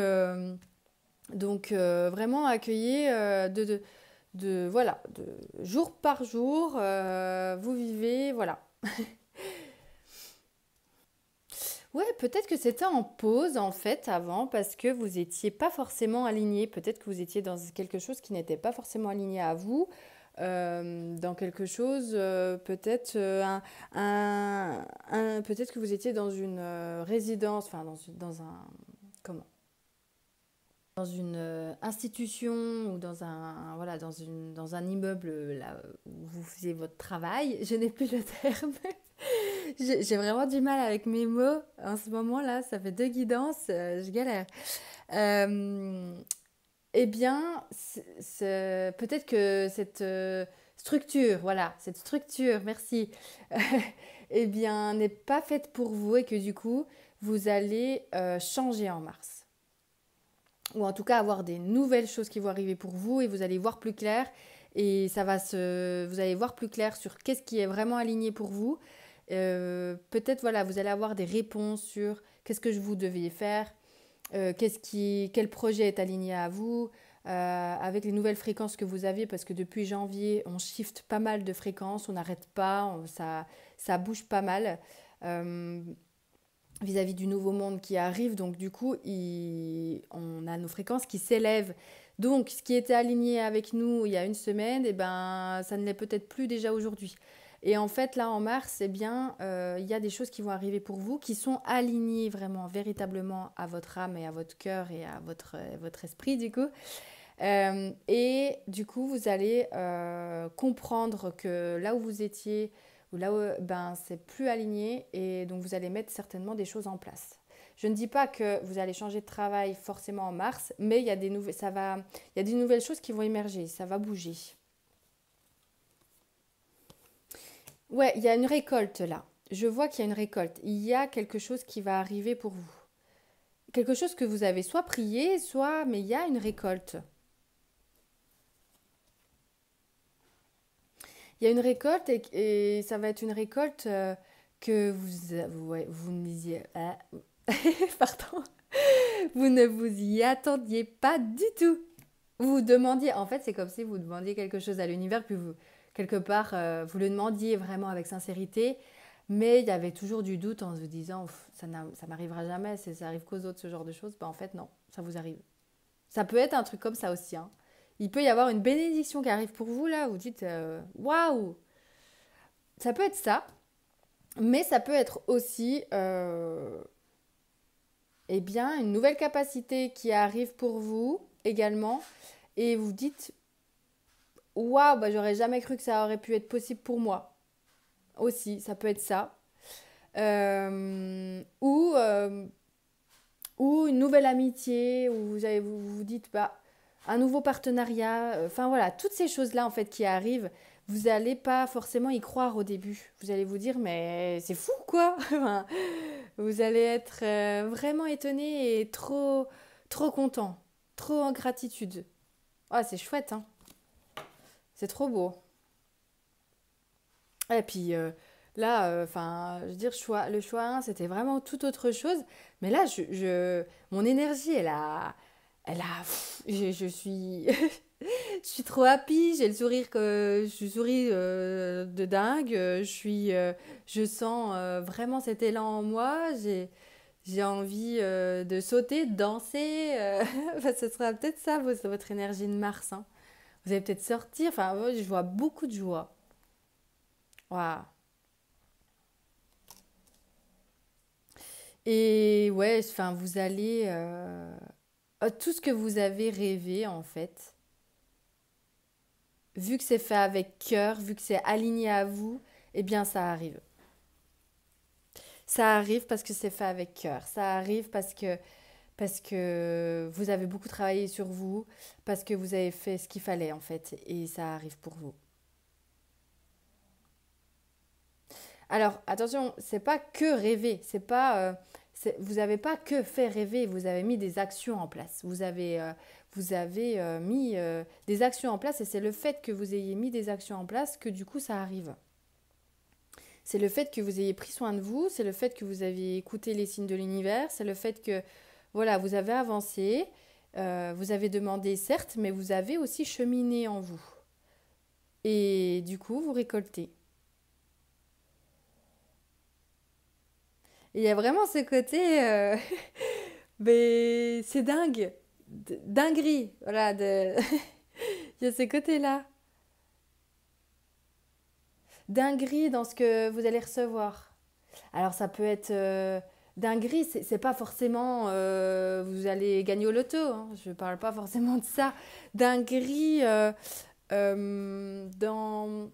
vraiment accueillir voilà, de jour par jour, vous vivez, voilà. Ouais, peut-être que c'était en pause en fait avant parce que vous étiez pas forcément aligné. Peut-être que vous étiez dans quelque chose qui n'était pas forcément aligné à vous. Dans quelque chose, peut-être peut-être que vous étiez dans une résidence, enfin dans un comment? dans une institution ou voilà, dans un immeuble là, où vous faisiez votre travail. Je n'ai plus le terme. J'ai vraiment du mal avec mes mots en ce moment-là. Ça fait deux guidances, je galère. Euh, eh bien, peut-être que cette structure, voilà, cette structure, merci, eh bien, n'est pas faite pour vous et que du coup, vous allez changer en mars. Ou en tout cas avoir des nouvelles choses qui vont arriver pour vous et vous allez voir plus clair et vous allez voir plus clair sur qu'est-ce qui est vraiment aligné pour vous. Peut-être voilà, vous allez avoir des réponses sur qu'est-ce que vous deviez faire, quel projet est aligné à vous, avec les nouvelles fréquences que vous avez, parce que depuis janvier, on shift pas mal de fréquences, on n'arrête pas, ça bouge pas mal. Euh, vis-à-vis du nouveau monde qui arrive. Donc du coup, on a nos fréquences qui s'élèvent. Donc ce qui était aligné avec nous il y a une semaine, eh ben, ça ne l'est peut-être plus déjà aujourd'hui. Et en fait, là, en mars, eh bien, il y a des choses qui vont arriver pour vous qui sont alignées vraiment, véritablement à votre âme et à votre cœur et à votre esprit, du coup. Et du coup, vous allez comprendre que là où vous étiez, ou là où ben, c'est plus aligné, et donc vous allez mettre certainement des choses en place. Je ne dis pas que vous allez changer de travail forcément en mars, mais il y a il y a des nouvelles choses qui vont émerger, ça va bouger. Ouais, il y a une récolte là. Je vois qu'il y a une récolte. Il y a quelque chose qui va arriver pour vous. Quelque chose que vous avez soit prié, soit... Mais il y a une récolte. Il y a une récolte et ça va être une récolte que vous ne disiez... pardon. Vous ne vous y attendiez pas du tout. Vous vous demandiez... En fait, c'est comme si vous demandiez quelque chose à l'univers, puis vous, quelque part, vous le demandiez vraiment avec sincérité, mais il y avait toujours du doute en vous disant, ça m'arrivera jamais, ça arrive qu'aux autres, ce genre de choses. Ben, en fait, non, ça vous arrive. Ça peut être un truc comme ça aussi, hein. Il peut y avoir une bénédiction qui arrive pour vous, là, vous dites, waouh, ça peut être ça, mais ça peut être aussi eh bien, une nouvelle capacité qui arrive pour vous également. Et vous dites, waouh, bah, j'aurais jamais cru que ça aurait pu être possible pour moi. Aussi, ça peut être ça. Ou une nouvelle amitié, où vous dites, bah, un nouveau partenariat. Enfin voilà, toutes ces choses-là en fait qui arrivent, vous n'allez pas forcément y croire au début. Vous allez vous dire, mais c'est fou quoi. Enfin, vous allez être vraiment étonné et trop content, trop en gratitude. Ah, c'est chouette, hein. C'est trop beau. Et puis là, enfin, je veux dire, le choix 1, c'était vraiment tout autre chose. Mais là, mon énergie, je suis, je suis trop happy. J'ai le sourire je souris de dingue. Je sens vraiment cet élan en moi. J'ai envie de sauter, de danser. Enfin, ce sera peut-être ça, votre énergie de Mars, hein. Vous allez peut-être sortir. Enfin, moi, je vois beaucoup de joie. Waouh. Et ouais, enfin, vous allez... tout ce que vous avez rêvé, en fait, vu que c'est fait avec cœur, vu que c'est aligné à vous, eh bien, ça arrive. Ça arrive parce que c'est fait avec cœur. Ça arrive parce que vous avez beaucoup travaillé sur vous, parce que vous avez fait ce qu'il fallait, en fait, et ça arrive pour vous. Alors, attention, c'est pas que rêver, c'est pas, vous n'avez pas que fait rêver, vous avez mis des actions en place. Vous avez mis des actions en place et c'est le fait que vous ayez mis des actions en place que du coup ça arrive. C'est le fait que vous ayez pris soin de vous, c'est le fait que vous avez écouté les signes de l'univers, c'est le fait que voilà, vous avez avancé, vous avez demandé certes, mais vous avez aussi cheminé en vous. Et du coup, vous récoltez. Il y a vraiment ce côté, mais c'est dingue, dinguerie, voilà, il y a ce côté-là, dinguerie dans ce que vous allez recevoir. Alors ça peut être dinguerie, c'est pas forcément vous allez gagner au loto, hein, je parle pas forcément de ça. Dinguerie dans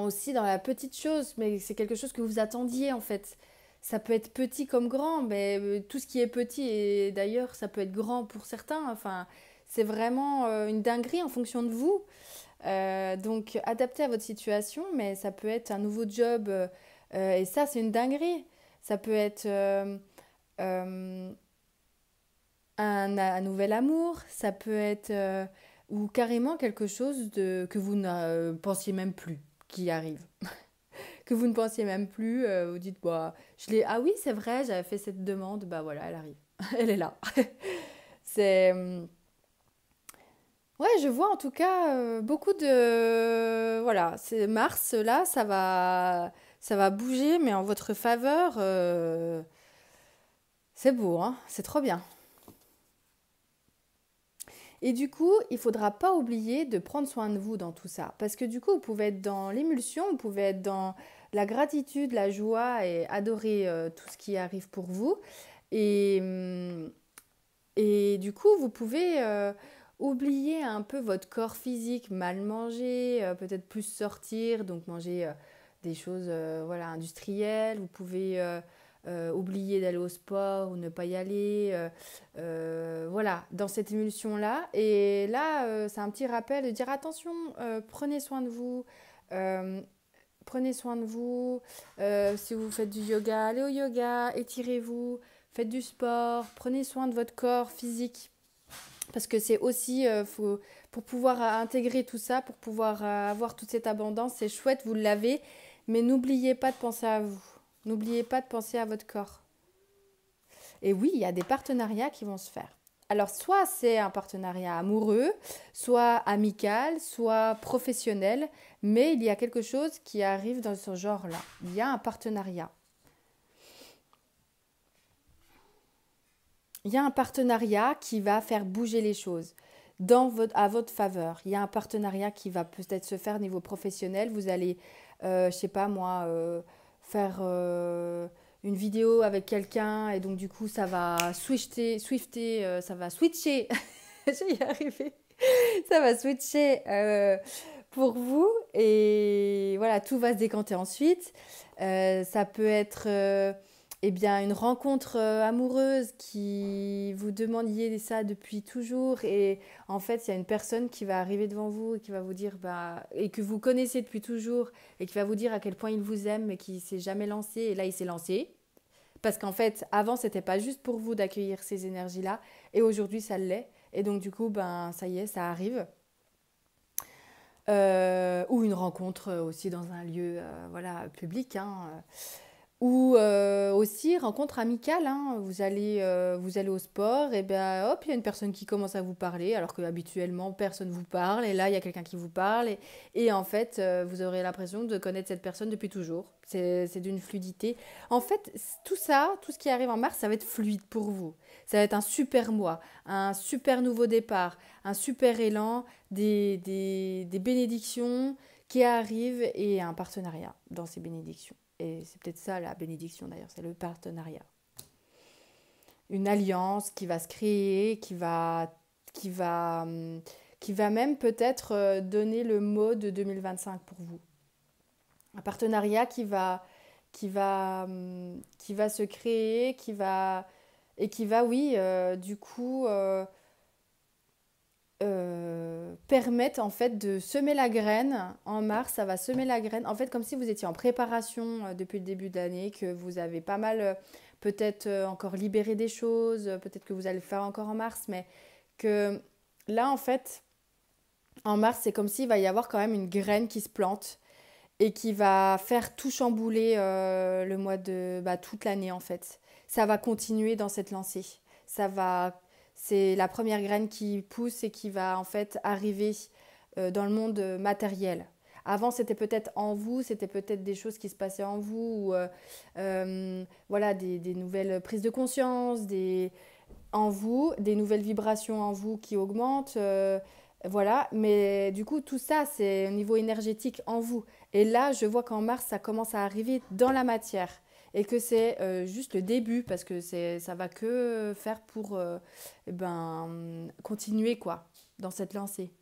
aussi dans la petite chose, mais c'est quelque chose que vous attendiez en fait. Ça peut être petit comme grand, mais tout ce qui est petit, et d'ailleurs ça peut être grand pour certains, enfin, c'est vraiment une dinguerie en fonction de vous. Donc adapté à votre situation, mais ça peut être un nouveau job, et ça c'est une dinguerie. Ça peut être euh, un nouvel amour, ça peut être ou carrément quelque chose que vous ne pensiez même plus qui arrive. Que vous ne pensiez même plus, vous dites, bah, ah oui, c'est vrai, j'avais fait cette demande, bah voilà, elle arrive. Elle est là. C'est, ouais, je vois en tout cas beaucoup de, voilà, c'est Mars, là, ça va bouger, mais en votre faveur, c'est beau, hein, c'est trop bien. Et du coup, il faudra pas oublier de prendre soin de vous dans tout ça. Parce que du coup, vous pouvez être dans l'émulsion, vous pouvez être dans la gratitude, la joie et adorer tout ce qui arrive pour vous. Et, et du coup, vous pouvez oublier un peu votre corps physique, mal manger, peut-être plus sortir, donc manger des choses voilà, industrielles. Vous pouvez oublier d'aller au sport ou ne pas y aller. Voilà, dans cette émulsion-là. Et là, c'est un petit rappel de dire attention, prenez soin de vous. euh, Prenez soin de vous. Si vous faites du yoga, allez au yoga, étirez-vous, faites du sport, prenez soin de votre corps physique. Parce que c'est aussi, pour pouvoir intégrer tout ça, pour pouvoir avoir toute cette abondance, c'est chouette, vous l'avez, mais n'oubliez pas de penser à vous. N'oubliez pas de penser à votre corps. Et oui, il y a des partenariats qui vont se faire. Alors, soit c'est un partenariat amoureux, soit amical, soit professionnel, mais il y a quelque chose qui arrive dans ce genre-là. Il y a un partenariat. Il y a un partenariat qui va faire bouger les choses à votre faveur. Il y a un partenariat qui va peut-être se faire au niveau professionnel. Vous allez, je sais pas moi, faire une vidéo avec quelqu'un et donc du coup ça va ça va switcher. Je vais y arriver. Ça va switcher pour vous et voilà, tout va se décanter ensuite. Ça peut être eh bien, une rencontre amoureuse qui vous demandiez ça depuis toujours et en fait, il y a une personne qui va arriver devant vous et qui va vous dire bah, et que vous connaissez depuis toujours et qui va vous dire à quel point il vous aime mais qui s'est jamais lancé et là il s'est lancé. Parce qu'en fait, avant, c'était pas juste pour vous d'accueillir ces énergies-là et aujourd'hui, ça l'est. Et donc, du coup, ben, ça y est, ça arrive. Ou une rencontre aussi dans un lieu voilà, public. Hein. Ou aussi rencontre amicale, hein. Vous allez au sport, et ben hop, il y a une personne qui commence à vous parler, alors que habituellement personne vous parle, et là il y a quelqu'un qui vous parle, et en fait vous aurez l'impression de connaître cette personne depuis toujours. C'est d'une fluidité. En fait, tout ça, tout ce qui arrive en mars, ça va être fluide pour vous. Ça va être un super mois, un super nouveau départ, un super élan, des bénédictions qui arrivent et un partenariat dans ces bénédictions. Et c'est peut-être ça la bénédiction d'ailleurs, c'est le partenariat. Une alliance qui va se créer, qui va, qui va même peut-être donner le mot de 2025 pour vous. Un partenariat qui va se créer, et qui va, oui, du coup, permettent en fait de semer la graine. En mars, ça va semer la graine. En fait, comme si vous étiez en préparation depuis le début de l'année, que vous avez pas mal peut-être encore libéré des choses, peut-être que vous allez le faire encore en mars, mais que là, en fait, en mars, c'est comme s'il va y avoir quand même une graine qui se plante et qui va faire tout chambouler le mois de toute l'année en fait. Ça va continuer dans cette lancée. Ça va C'est la première graine qui pousse et qui va en fait arriver dans le monde matériel. Avant, c'était peut-être en vous, c'était peut-être des choses qui se passaient en vous, ou voilà, des nouvelles prises de conscience, en vous, des nouvelles vibrations en vous qui augmentent. Voilà, mais du coup, tout ça, c'est au niveau énergétique en vous. Et là, je vois qu'en mars, ça commence à arriver dans la matière. et que c'est juste le début parce que ça va que faire pour continuer quoi dans cette lancée.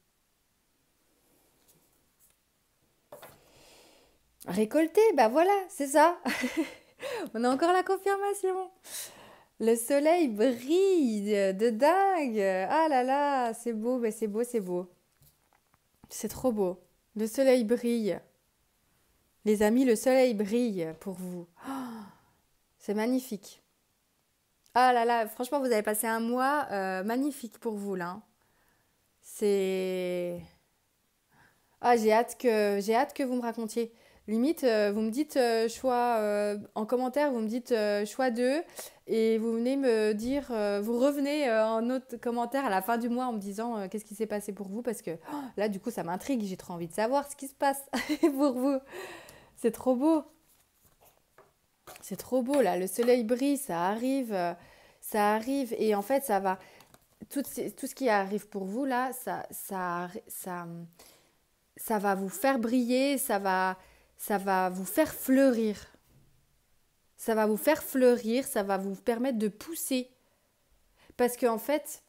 Récolter, bah voilà, c'est ça. On a encore la confirmation. Le soleil brille de dingue. Ah là là, c'est beau, mais c'est beau, c'est beau. C'est trop beau. Le soleil brille. Les amis, le soleil brille pour vous. C'est magnifique. Ah là là, franchement, vous avez passé un mois magnifique pour vous là. C'est Ah, j'ai hâte que vous me racontiez. Limite, vous me dites choix en commentaire, vous me dites choix 2 et vous venez me dire, vous revenez en autre commentaire à la fin du mois en me disant qu'est-ce qui s'est passé pour vous parce que là, du coup, ça m'intrigue, j'ai trop envie de savoir ce qui se passe pour vous. C'est trop beau, c'est trop beau là, le soleil brille, ça arrive et en fait, ça va, tout ce qui arrive pour vous là, ça va vous faire briller, ça va vous faire fleurir. Ça va vous faire fleurir, ça va vous permettre de pousser. Parce qu'en fait,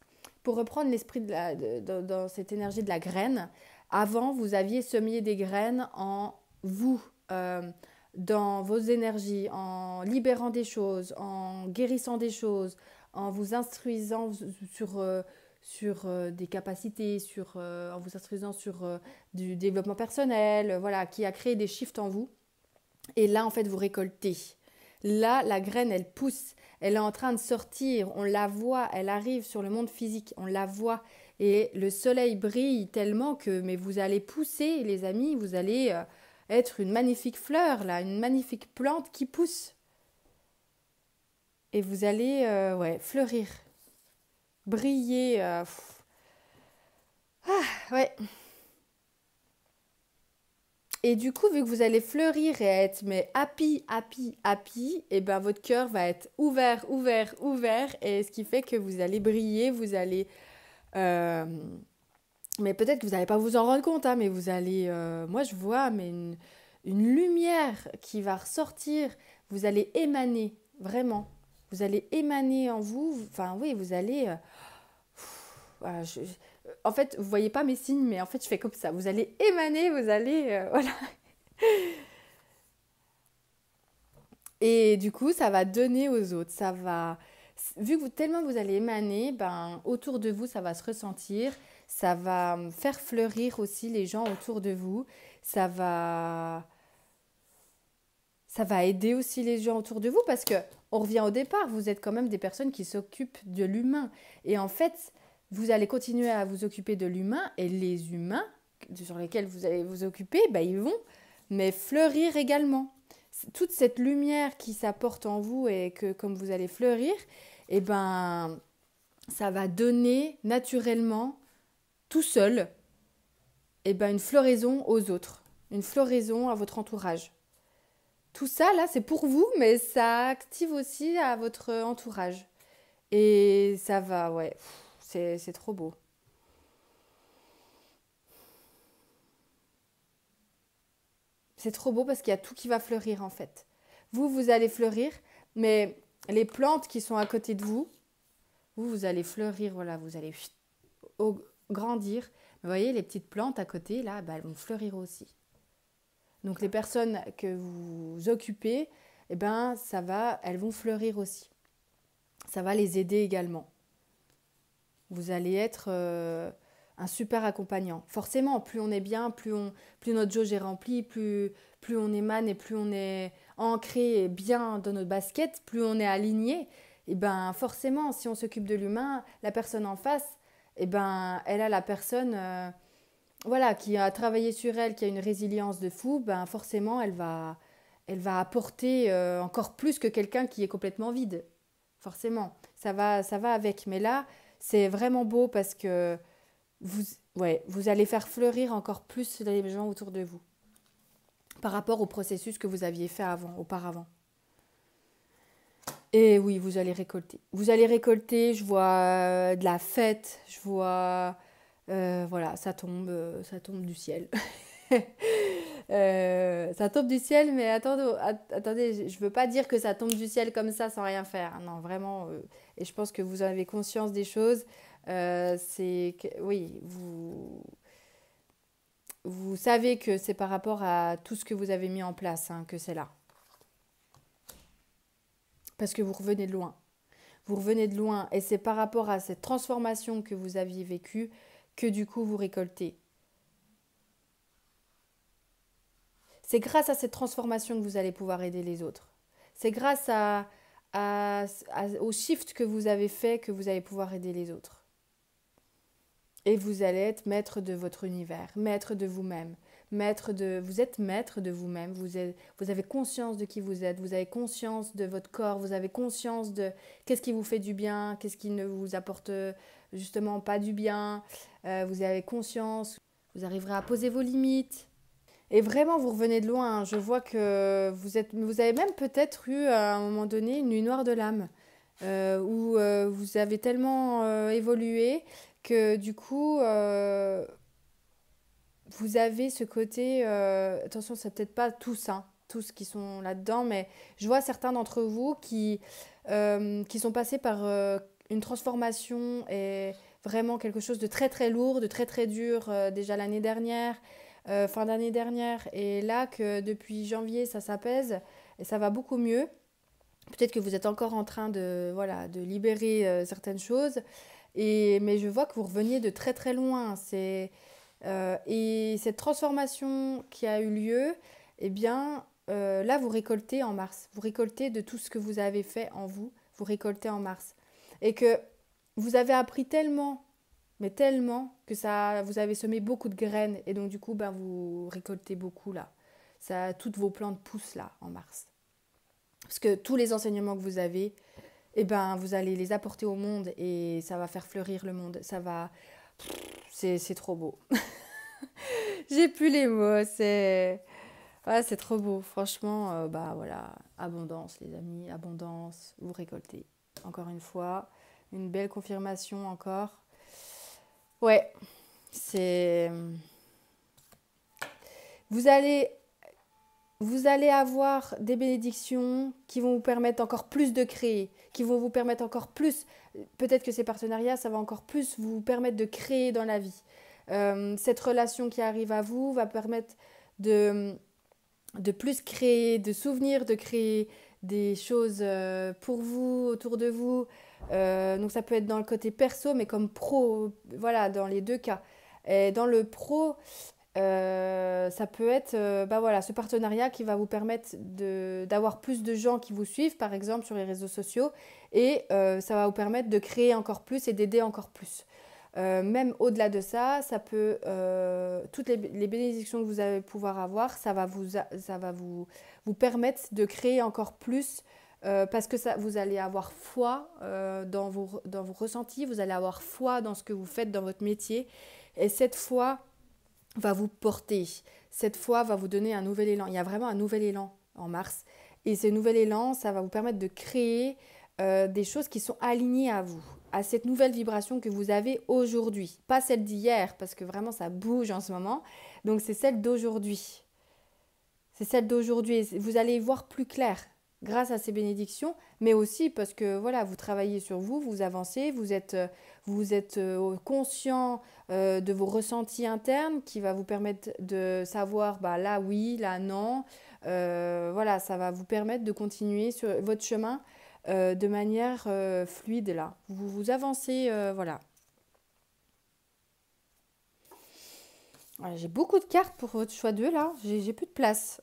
pour reprendre l'esprit dans cette énergie de la graine, avant, vous aviez semé des graines en vous, dans vos énergies, en libérant des choses, en guérissant des choses, en vous instruisant sur des capacités, en vous instruisant sur du développement personnel, voilà, qui a créé des shifts en vous. Et là, en fait, vous récoltez. Là, la graine, elle pousse. Elle est en train de sortir. On la voit. Elle arrive sur le monde physique. On la voit. Et le soleil brille tellement que, mais vous allez pousser, les amis. Vous allez être une magnifique fleur, là. Une magnifique plante qui pousse. Et vous allez, ouais, fleurir. Briller. Ouais. Et du coup, vu que vous allez fleurir et être mais happy, happy, happy, et ben votre cœur va être ouvert, ouvert, ouvert, et ce qui fait que vous allez briller, vous allez, euh, mais peut-être que vous n'allez pas vous en rendre compte, hein, mais vous allez, moi je vois, mais une lumière qui va ressortir, vous allez émaner, vraiment, vous allez émaner en vous, enfin oui, vous allez, voilà, en fait, vous voyez pas mes signes, mais en fait, je fais comme ça. Vous allez émaner, vous allez, voilà. Et du coup, ça va donner aux autres. Ça va, vu que tellement vous allez émaner, ben autour de vous, ça va se ressentir. Ça va faire fleurir aussi les gens autour de vous. Ça va, ça va aider aussi les gens autour de vous parce que on revient au départ. Vous êtes quand même des personnes qui s'occupent de l'humain. Et en fait, vous allez continuer à vous occuper de l'humain et les humains sur lesquels vous allez vous occuper, ben, ils vont mais fleurir également. Toute cette lumière qui s'apporte en vous et que comme vous allez fleurir, eh ben, ça va donner naturellement, tout seul, eh ben, une floraison aux autres, une floraison à votre entourage. Tout ça, là, c'est pour vous, mais ça active aussi à votre entourage. Et ça va, ouais, c'est trop beau. C'est trop beau parce qu'il y a tout qui va fleurir en fait. Vous allez fleurir, mais les plantes qui sont à côté de vous, vous allez fleurir, voilà, vous allez grandir. Vous voyez, les petites plantes à côté, là, bah, elles vont fleurir aussi. Donc les personnes que vous occupez, eh ben, elles vont fleurir aussi. Ça va les aider également. Vous allez être un super accompagnant. Forcément, plus on est bien, plus notre jauge est remplie, plus on émane et plus on est ancré bien dans notre basket, plus on est aligné. Et ben forcément, si on s'occupe de l'humain, la personne en face, et ben elle a la personne voilà, qui a travaillé sur elle, qui a une résilience de fou, ben forcément elle va apporter encore plus que quelqu'un qui est complètement vide. Forcément, ça va avec. Mais là, c'est vraiment beau parce que vous, ouais, vous allez faire fleurir encore plus les gens autour de vous par rapport au processus que vous aviez fait auparavant. Et oui, vous allez récolter. Vous allez récolter, je vois de la fête, je vois, voilà, ça tombe du ciel. Ça tombe du ciel, mais attendez, je veux pas dire que ça tombe du ciel comme ça sans rien faire. Non, vraiment. Et je pense que vous avez conscience des choses. Oui, vous savez que c'est par rapport à tout ce que vous avez mis en place, hein, que c'est là. Parce que vous revenez de loin. Vous revenez de loin et c'est par rapport à cette transformation que vous aviez vécue que du coup vous récoltez. C'est grâce à cette transformation que vous allez pouvoir aider les autres. C'est grâce au shift que vous avez fait que vous allez pouvoir aider les autres. Et vous allez être maître de votre univers, maître de vous-même. Vous êtes maître de vous-même, vous avez conscience de qui vous êtes, vous avez conscience de votre corps, vous avez conscience de qu'est-ce qui vous fait du bien, qu'est-ce qui ne vous apporte justement pas du bien. Vous avez conscience, vous arriverez à poser vos limites. Et vraiment, vous revenez de loin, hein. Je vois que vous avez même peut-être eu à un moment donné une nuit noire de l'âme, où vous avez tellement évolué que du coup, vous avez ce côté, attention, c'est peut-être pas tous, hein, tous qui sont là-dedans, mais je vois certains d'entre vous qui sont passés par une transformation et vraiment quelque chose de très très lourd, de très très dur déjà l'année dernière, fin d'année dernière, et là que depuis janvier ça s'apaise et ça va beaucoup mieux. Peut-être que vous êtes encore en train de, voilà, de libérer certaines choses, mais je vois que vous reveniez de très très loin. Et cette transformation qui a eu lieu, eh bien, là, vous récoltez en mars. Vous récoltez de tout ce que vous avez fait en vous, vous récoltez en mars. Et que vous avez appris tellement, mais tellement, que vous avez semé beaucoup de graines. Et donc, du coup, ben, vous récoltez beaucoup là. Toutes vos plantes poussent là, en mars. Parce que tous les enseignements que vous avez, eh ben, vous allez les apporter au monde et ça va faire fleurir le monde. C'est trop beau. J'ai plus les mots, c'est trop beau. Franchement, bah voilà, abondance les amis, abondance, vous récoltez. Encore une fois, une belle confirmation encore. Ouais, c'est vous allez vous allez avoir des bénédictions qui vont vous permettre encore plus de créer, qui vont vous permettre encore plus, peut-être que ces partenariats, ça va encore plus vous permettre de créer dans la vie. Cette relation qui arrive à vous va permettre de, de plus créer, de souvenirs, de créer des choses pour vous, autour de vous. Donc ça peut être dans le côté perso, mais comme pro, voilà, dans les deux cas. Et dans le pro, ça peut être bah voilà, ce partenariat qui va vous permettre d'avoir plus de gens qui vous suivent, par exemple sur les réseaux sociaux, et ça va vous permettre de créer encore plus et d'aider encore plus. Même au-delà de ça, toutes les bénédictions que vous allez pouvoir avoir, vous permettre de créer encore plus parce que vous allez avoir foi dans vos ressentis, vous allez avoir foi dans ce que vous faites dans votre métier, et cette foi va vous porter. Cette foi va vous donner un nouvel élan. Il y a vraiment un nouvel élan en mars. Et ce nouvel élan, ça va vous permettre de créer des choses qui sont alignées à vous, à cette nouvelle vibration que vous avez aujourd'hui. Pas celle d'hier, parce que vraiment ça bouge en ce moment. Donc c'est celle d'aujourd'hui. C'est celle d'aujourd'hui. Vous allez y voir plus clair grâce à ces bénédictions, mais aussi parce que voilà, vous travaillez sur vous, vous avancez, vous êtes conscient de vos ressentis internes qui va vous permettre de savoir bah, là oui, là non. Voilà, ça va vous permettre de continuer sur votre chemin de manière fluide là. Vous avancez, voilà. Voilà, j'ai beaucoup de cartes pour votre choix 2 là, j'ai plus de place.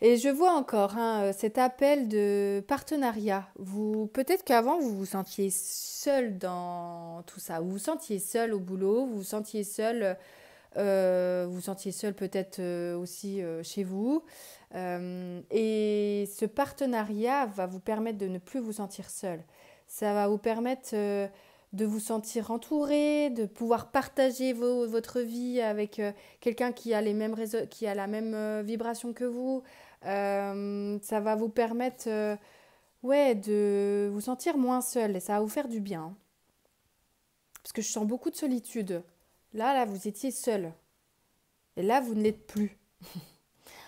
Et je vois encore hein, cet appel de partenariat. Peut-être qu'avant, vous vous sentiez seul dans tout ça. Vous vous sentiez seul au boulot, vous vous sentiez seul peut-être aussi chez vous. Et ce partenariat va vous permettre de ne plus vous sentir seul. Ça va vous permettre de vous sentir entouré, de pouvoir partager votre vie avec quelqu'un qui a qui a la même vibration que vous. Ça va vous permettre ouais, de vous sentir moins seul et ça va vous faire du bien. Parce que je sens beaucoup de solitude. Là, vous étiez seul. Et là, vous ne l'êtes plus.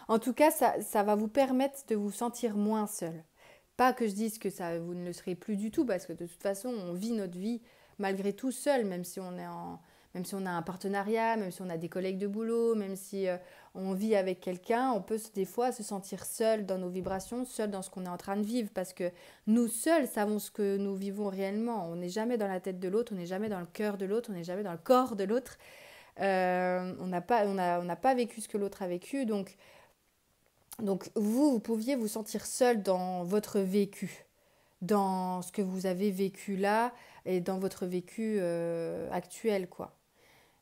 En tout cas, ça va vous permettre de vous sentir moins seul. Pas que je dise que ça, vous ne le serez plus du tout, parce que de toute façon, on vit notre vie malgré tout seul, même si on a un partenariat, même si on a des collègues de boulot, même si on vit avec quelqu'un, on peut des fois se sentir seul dans nos vibrations, seul dans ce qu'on est en train de vivre, parce que nous seuls savons ce que nous vivons réellement. On n'est jamais dans la tête de l'autre, on n'est jamais dans le cœur de l'autre, on n'est jamais dans le corps de l'autre. On n'a pas vécu ce que l'autre a vécu, donc vous pouviez vous sentir seul dans votre vécu, dans ce que vous avez vécu là et dans votre vécu actuel, quoi.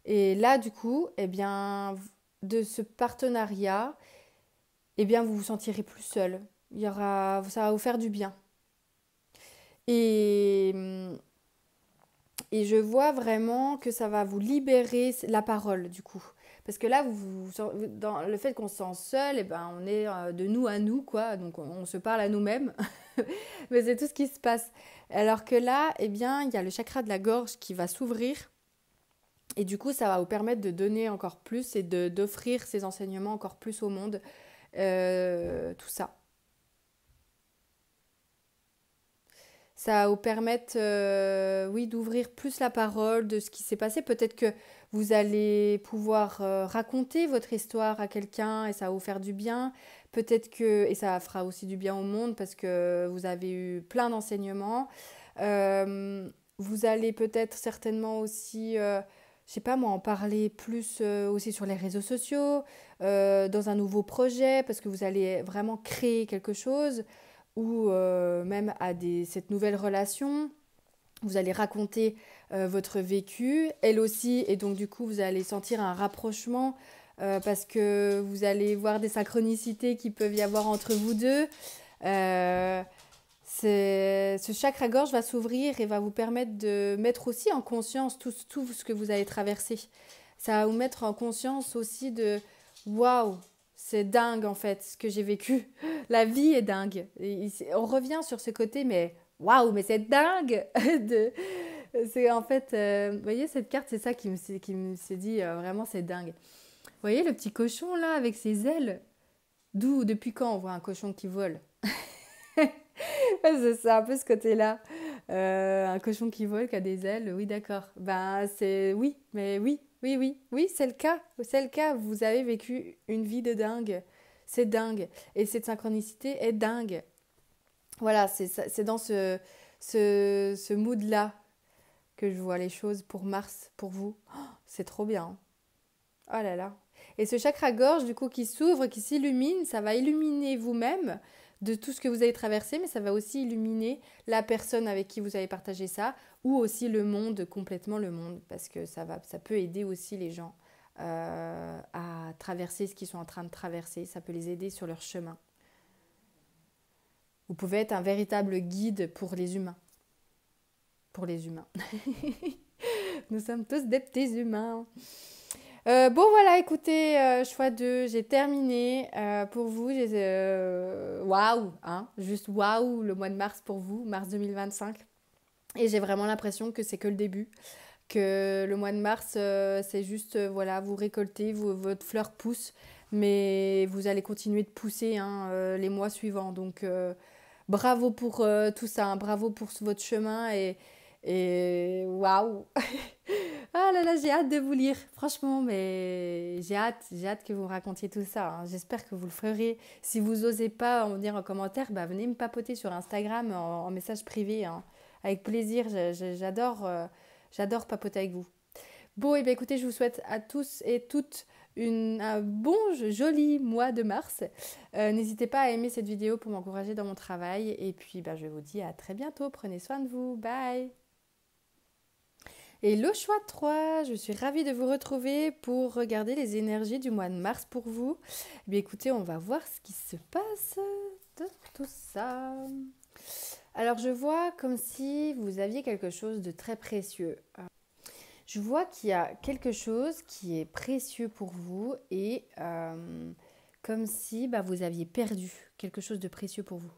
Et là, du coup, eh bien, de ce partenariat, eh bien, vous vous sentirez plus seul. Ça va vous faire du bien. Et, et je vois vraiment que ça va vous libérer la parole, du coup. Parce que là, dans le fait qu'on se sent seul, eh ben, on est de nous à nous, quoi. Donc, on se parle à nous-mêmes. Mais c'est tout ce qui se passe. Alors que là, eh bien, il y a le chakra de la gorge qui va s'ouvrir. Et du coup, ça va vous permettre de donner encore plus et d'offrir ces enseignements encore plus au monde. Tout ça. Ça va vous permettre, oui, d'ouvrir plus la parole de ce qui s'est passé. Peut-être que vous allez pouvoir raconter votre histoire à quelqu'un et ça va vous faire du bien. Peut-être que, et ça fera aussi du bien au monde parce que vous avez eu plein d'enseignements. Vous allez peut-être certainement aussi, je sais pas moi, en parler plus aussi sur les réseaux sociaux, dans un nouveau projet parce que vous allez vraiment créer quelque chose ou même cette nouvelle relation. Vous allez raconter votre vécu, elle aussi, et donc du coup vous allez sentir un rapprochement parce que vous allez voir des synchronicités qui peuvent y avoir entre vous deux. Euh, ce chakra-gorge va s'ouvrir et va vous permettre de mettre aussi en conscience tout ce que vous avez traversé. Ça va vous mettre en conscience aussi de waouh, c'est dingue en fait ce que j'ai vécu. La vie est dingue. Et on revient sur ce côté, mais waouh, mais c'est dingue de, c'est en fait, vous voyez cette carte, c'est ça qui me s'est dit vraiment c'est dingue. Vous voyez le petit cochon là avec ses ailes. Depuis quand on voit un cochon qui vole? C'est un peu ce côté-là. Un cochon qui vole, qui a des ailes, oui, d'accord. Ben, c'est oui, mais oui, c'est le cas. C'est le cas. Vous avez vécu une vie de dingue. C'est dingue. Et cette synchronicité est dingue. Voilà, c'est dans ce mood-là que je vois les choses pour Mars, pour vous. Oh, c'est trop bien. Oh là là. Et ce chakra-gorge, du coup, qui s'ouvre, qui s'illumine, ça va illuminer vous-même de tout ce que vous avez traversé, mais ça va aussi illuminer la personne avec qui vous avez partagé ça, ou aussi le monde, complètement le monde, parce que ça peut aider aussi les gens à traverser ce qu'ils sont en train de traverser, ça peut les aider sur leur chemin. Vous pouvez être un véritable guide pour les humains. Pour les humains. Nous sommes tous des petits humains. Bon voilà, écoutez, choix 2, j'ai terminé pour vous. Waouh, hein, juste waouh, le mois de mars pour vous, mars 2025. Et j'ai vraiment l'impression que c'est que le début, que le mois de mars, c'est juste, voilà, vous récoltez, votre fleur pousse, mais vous allez continuer de pousser hein, les mois suivants. Donc bravo pour tout ça, hein, bravo pour votre chemin et waouh. Ah là là, j'ai hâte de vous lire, franchement, mais j'ai hâte que vous me racontiez tout ça, hein. J'espère que vous le ferez. Si vous n'osez pas en dire en commentaire, bah, venez me papoter sur Instagram en message privé, hein. Avec plaisir, j'adore papoter avec vous. Bon, et bien écoutez, je vous souhaite à tous et toutes un bon, joli mois de mars. N'hésitez pas à aimer cette vidéo pour m'encourager dans mon travail. Et puis, bah, je vous dis à très bientôt. Prenez soin de vous. Bye. Et le choix 3, je suis ravie de vous retrouver pour regarder les énergies du mois de mars pour vous. Eh bien, écoutez, on va voir ce qui se passe de tout ça. Alors, je vois comme si vous aviez quelque chose de très précieux. Je vois qu'il y a quelque chose qui est précieux pour vous et comme si bah, vous aviez perdu quelque chose de précieux pour vous.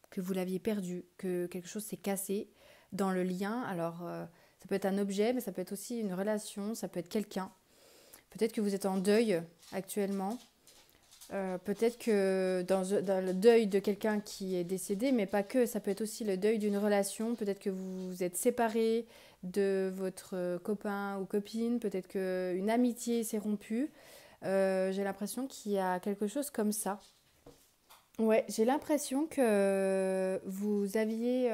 Que vous l'aviez perdu, que quelque chose s'est cassé dans le lien. Alors, Ça peut être un objet, mais ça peut être aussi une relation, ça peut être quelqu'un. Peut-être que vous êtes en deuil actuellement. Peut-être que dans le deuil de quelqu'un qui est décédé, mais pas que, ça peut être aussi le deuil d'une relation. Peut-être que vous vous êtes séparé de votre copain ou copine. Peut-être qu'une amitié s'est rompue. J'ai l'impression qu'il y a quelque chose comme ça. Ouais, j'ai l'impression que vous aviez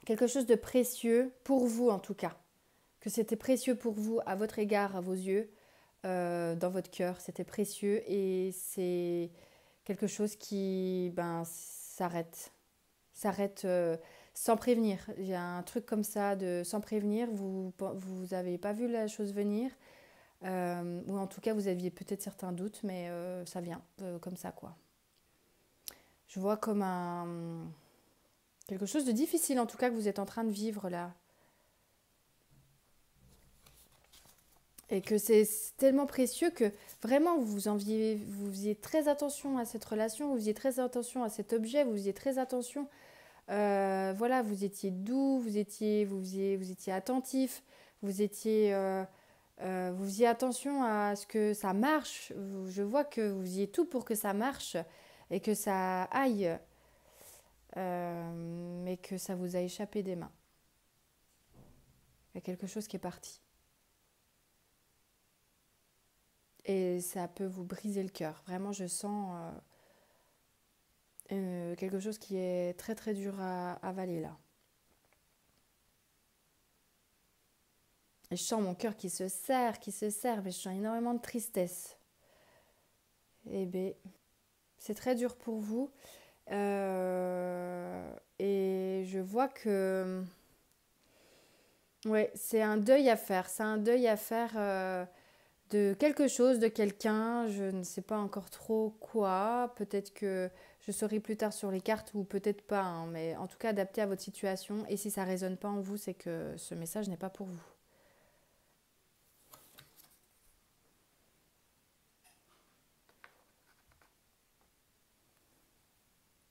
quelque chose de précieux pour vous en tout cas. Que c'était précieux pour vous à votre égard, à vos yeux, dans votre cœur. C'était précieux et c'est quelque chose qui s'arrête. S'arrête sans prévenir. Il y a un truc comme ça de sans prévenir. Vous avez pas vu la chose venir. Ou en tout cas, vous aviez peut-être certains doutes, mais ça vient comme ça, quoi. Je vois comme quelque chose de difficile, en tout cas, que vous êtes en train de vivre là. Et que c'est tellement précieux que vraiment vous faisiez très attention à cette relation, vous faisiez très attention à cet objet, vous faisiez très attention. Voilà, vous étiez doux, vous étiez attentif, vous faisiez attention à ce que ça marche. Je vois que vous faisiez tout pour que ça marche et que ça aille, mais que ça vous a échappé des mains. Il y a quelque chose qui est parti. Et ça peut vous briser le cœur. Vraiment, je sens quelque chose qui est très très dur à avaler là. Et je sens mon cœur qui se serre, mais je sens énormément de tristesse. Eh bien, c'est très dur pour vous. Et je vois que ouais, c'est un deuil à faire. C'est un deuil à faire de quelque chose, de quelqu'un. Je ne sais pas encore trop quoi. Peut-être que je saurai plus tard sur les cartes ou peut-être pas, hein, mais en tout cas adapté à votre situation. Et si ça ne résonne pas en vous, c'est que ce message n'est pas pour vous.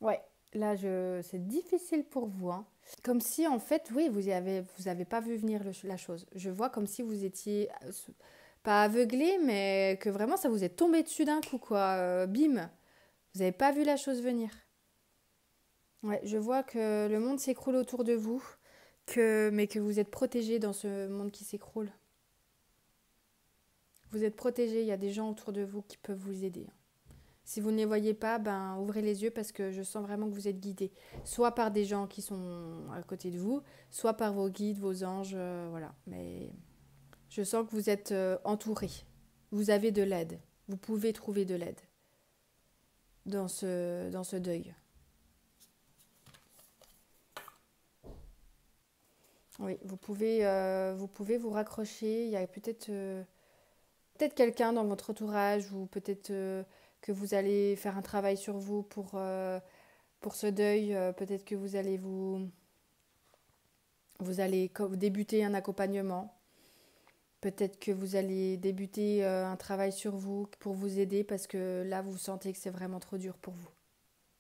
Ouais, là, c'est difficile pour vous, hein. Comme si, en fait, oui, vous avez pas vu venir la chose. Je vois comme si vous étiez, pas aveuglé, mais que vraiment, ça vous est tombé dessus d'un coup, quoi. Bim, vous n'avez pas vu la chose venir. Ouais, je vois que le monde s'écroule autour de vous, mais que vous êtes protégé dans ce monde qui s'écroule. Vous êtes protégé, il y a des gens autour de vous qui peuvent vous aider. Si vous ne les voyez pas, ben, ouvrez les yeux parce que je sens vraiment que vous êtes guidé. Soit par des gens qui sont à côté de vous, soit par vos guides, vos anges, voilà. Mais je sens que vous êtes entouré. Vous avez de l'aide. Vous pouvez trouver de l'aide dans ce deuil. Oui, vous pouvez vous raccrocher. Il y a peut-être quelqu'un dans votre entourage ou peut-être que vous allez faire un travail sur vous pour ce deuil. Peut-être que vous allez débuter un accompagnement. Peut-être que vous allez débuter un travail sur vous pour vous aider parce que là, vous sentez que c'est vraiment trop dur pour vous.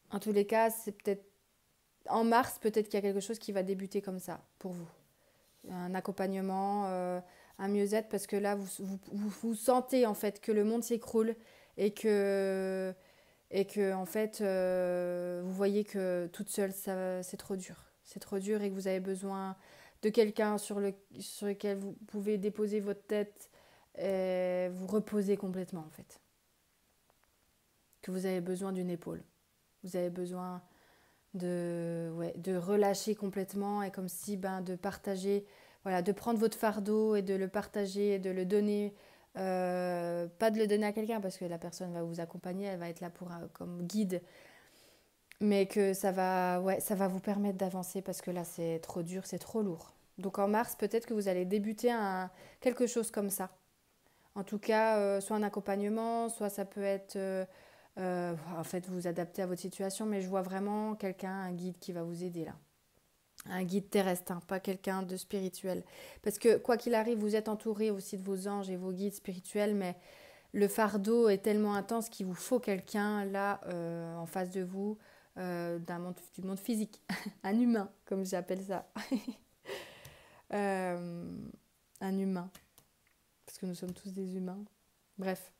En tous les cas, c'est peut-être en mars, peut-être qu'il y a quelque chose qui va débuter comme ça pour vous. Un accompagnement, un mieux-être parce que là, vous sentez en fait que le monde s'écroule et que, en fait, vous voyez que toute seule, c'est trop dur. C'est trop dur et que vous avez besoin de quelqu'un sur lequel vous pouvez déposer votre tête et vous reposer complètement en fait. Que vous avez besoin d'une épaule. Vous avez besoin de relâcher complètement et comme si de partager, voilà, de prendre votre fardeau et de le partager et de le donner, pas de le donner à quelqu'un parce que la personne va vous accompagner, elle va être là comme guide, mais que ça va vous permettre d'avancer parce que là c'est trop dur, c'est trop lourd. Donc en mars, peut-être que vous allez débuter quelque chose comme ça. En tout cas, soit un accompagnement, soit ça peut être en fait vous adapter à votre situation, mais je vois vraiment quelqu'un, un guide qui va vous aider là. Un guide terrestre, hein, pas quelqu'un de spirituel. Parce que quoi qu'il arrive, vous êtes entouré aussi de vos anges et vos guides spirituels, mais le fardeau est tellement intense qu'il vous faut quelqu'un là en face de vous, du monde physique, un humain, comme j'appelle ça. Euh, un humain, parce que nous sommes tous des humains. Bref.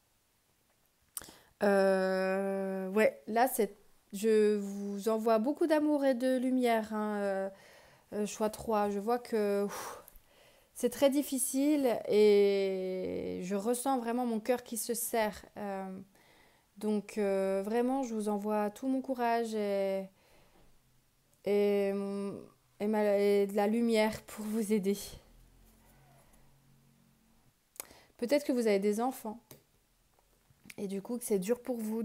Ouais, là, je vous envoie beaucoup d'amour et de lumière, hein, choix 3. Je vois que c'est très difficile et je ressens vraiment mon cœur qui se serre. Donc, vraiment, je vous envoie tout mon courage et, et de la lumière pour vous aider. Peut-être que vous avez des enfants et du coup que c'est dur pour vous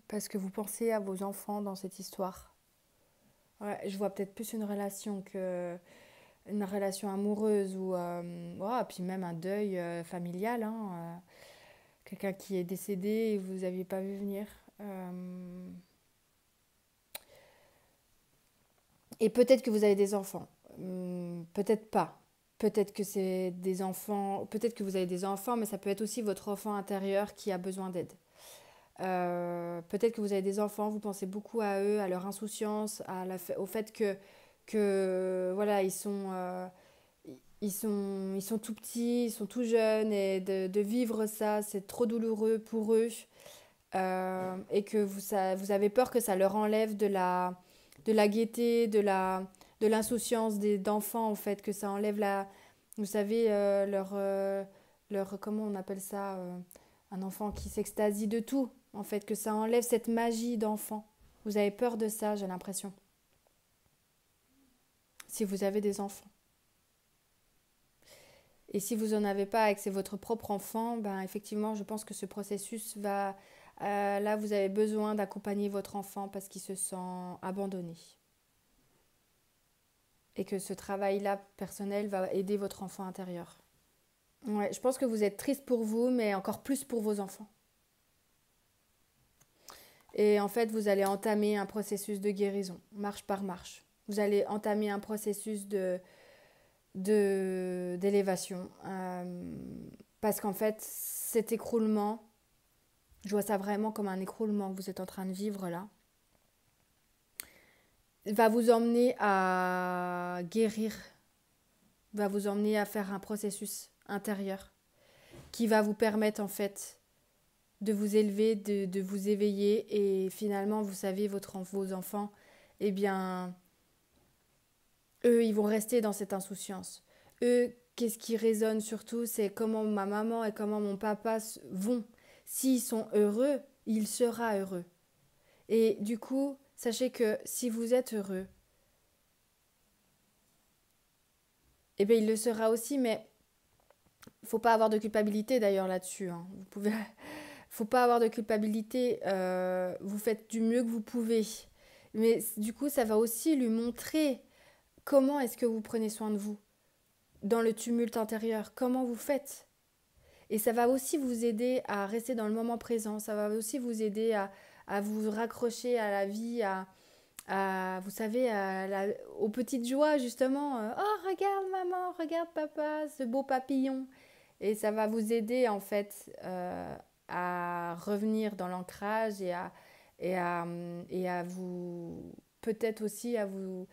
parce que vous pensez à vos enfants dans cette histoire. Ouais, je vois peut-être plus une relation amoureuse ou ouais, puis même un deuil familial, hein, quelqu'un qui est décédé et vous n'aviez pas vu venir. Et peut-être que vous avez des enfants. Peut-être pas. Peut-être que c'est des enfants, peut-être que vous avez des enfants, mais ça peut être aussi votre enfant intérieur qui a besoin d'aide. Peut-être que vous avez des enfants, vous pensez beaucoup à eux, à leur insouciance, au fait que voilà, ils sont tout petits, ils sont tout jeunes et de vivre ça, c'est trop douloureux pour eux. Et que vous avez peur que ça leur enlève de la gaieté, de l'insouciance d'enfants, en fait, que ça enlève vous savez, comment on appelle ça, un enfant qui s'extasie de tout, en fait, que ça enlève cette magie d'enfant. Vous avez peur de ça, j'ai l'impression, si vous avez des enfants. Et si vous n'en avez pas et que c'est votre propre enfant, ben effectivement, je pense que ce processus va... là, vous avez besoin d'accompagner votre enfant parce qu'il se sent abandonné. Et que ce travail-là personnel va aider votre enfant intérieur. Ouais, je pense que vous êtes triste pour vous, mais encore plus pour vos enfants. Et en fait, vous allez entamer un processus de guérison, marche par marche. Vous allez entamer un processus d'élévation. Parce qu'en fait, cet écroulement, je vois ça vraiment comme un écroulement que vous êtes en train de vivre là, va vous emmener à guérir, va vous emmener à faire un processus intérieur qui va vous permettre en fait de vous élever, de vous éveiller et finalement, vous savez, vos enfants, eh bien, eux, ils vont rester dans cette insouciance. Eux, qu'est-ce qui résonne surtout, c'est comment ma maman et comment mon papa vont. S'ils sont heureux, il sera heureux. Et du coup, sachez que si vous êtes heureux, eh bien, il le sera aussi, mais il ne faut pas avoir de culpabilité d'ailleurs là-dessus. Hein. Faut pas avoir de culpabilité. Vous faites du mieux que vous pouvez. Mais du coup, ça va aussi lui montrer comment est-ce que vous prenez soin de vous dans le tumulte intérieur. Comment vous faites. Et ça va aussi vous aider à rester dans le moment présent. Ça va aussi vous aider à vous raccrocher à la vie, vous savez, aux petites joies justement. Oh, regarde maman, regarde papa, ce beau papillon. Et ça va vous aider en fait à revenir dans l'ancrage et à vous, peut-être aussi à vous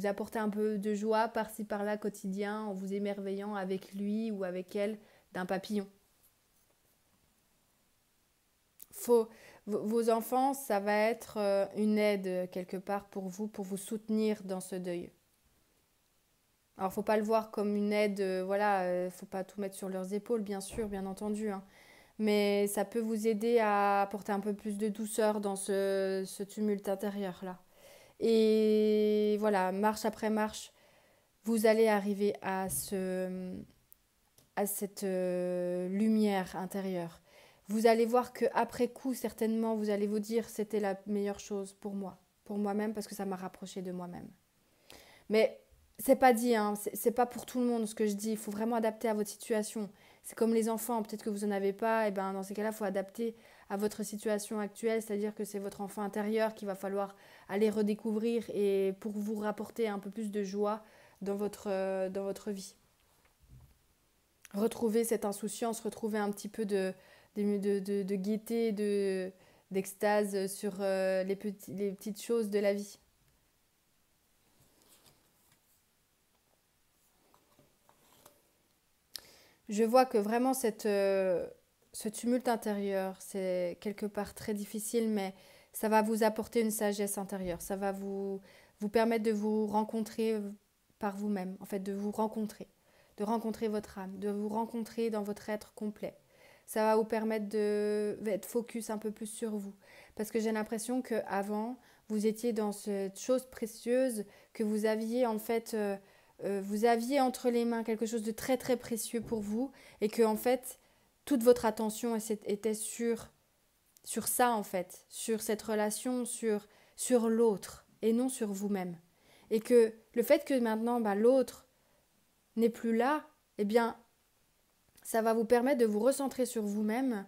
apporter un peu de joie par-ci par-là quotidien en vous émerveillant avec lui ou avec elle d'un papillon. Faut, vos enfants, ça va être une aide quelque part pour vous soutenir dans ce deuil. Alors, faut pas le voir comme une aide, voilà, faut pas tout mettre sur leurs épaules, bien sûr, bien entendu, hein. Mais ça peut vous aider à apporter un peu plus de douceur dans ce tumulte intérieur-là. Et voilà, marche après marche, vous allez arriver à cette lumière intérieure. Vous allez voir qu'après coup, certainement, vous allez vous dire c'était la meilleure chose pour moi-même, parce que ça m'a rapproché de moi-même. Mais c'est pas dit, hein, c'est pas pour tout le monde ce que je dis. Il faut vraiment adapter à votre situation. C'est comme les enfants, peut-être que vous en avez pas, et ben dans ces cas-là, il faut adapter à votre situation actuelle, c'est-à-dire que c'est votre enfant intérieur qu'il va falloir aller redécouvrir et pour vous rapporter un peu plus de joie dans votre vie. Retrouver cette insouciance, retrouver un petit peu de gaieté, d'extase sur les petites choses de la vie. Je vois que vraiment ce tumulte intérieur, c'est quelque part très difficile, mais ça va vous apporter une sagesse intérieure. Ça va vous permettre de vous rencontrer par vous-même, en fait, de rencontrer votre âme, de vous rencontrer dans votre être complet. Ça va vous permettre d'être focus un peu plus sur vous. Parce que j'ai l'impression qu'avant, vous étiez dans cette chose précieuse que vous aviez en fait vous aviez entre les mains quelque chose de très très précieux pour vous et que en fait toute votre attention était sur ça en fait, sur cette relation, sur l'autre et non sur vous-même. Et que le fait que maintenant l'autre n'est plus là, eh bien ça va vous permettre de vous recentrer sur vous-même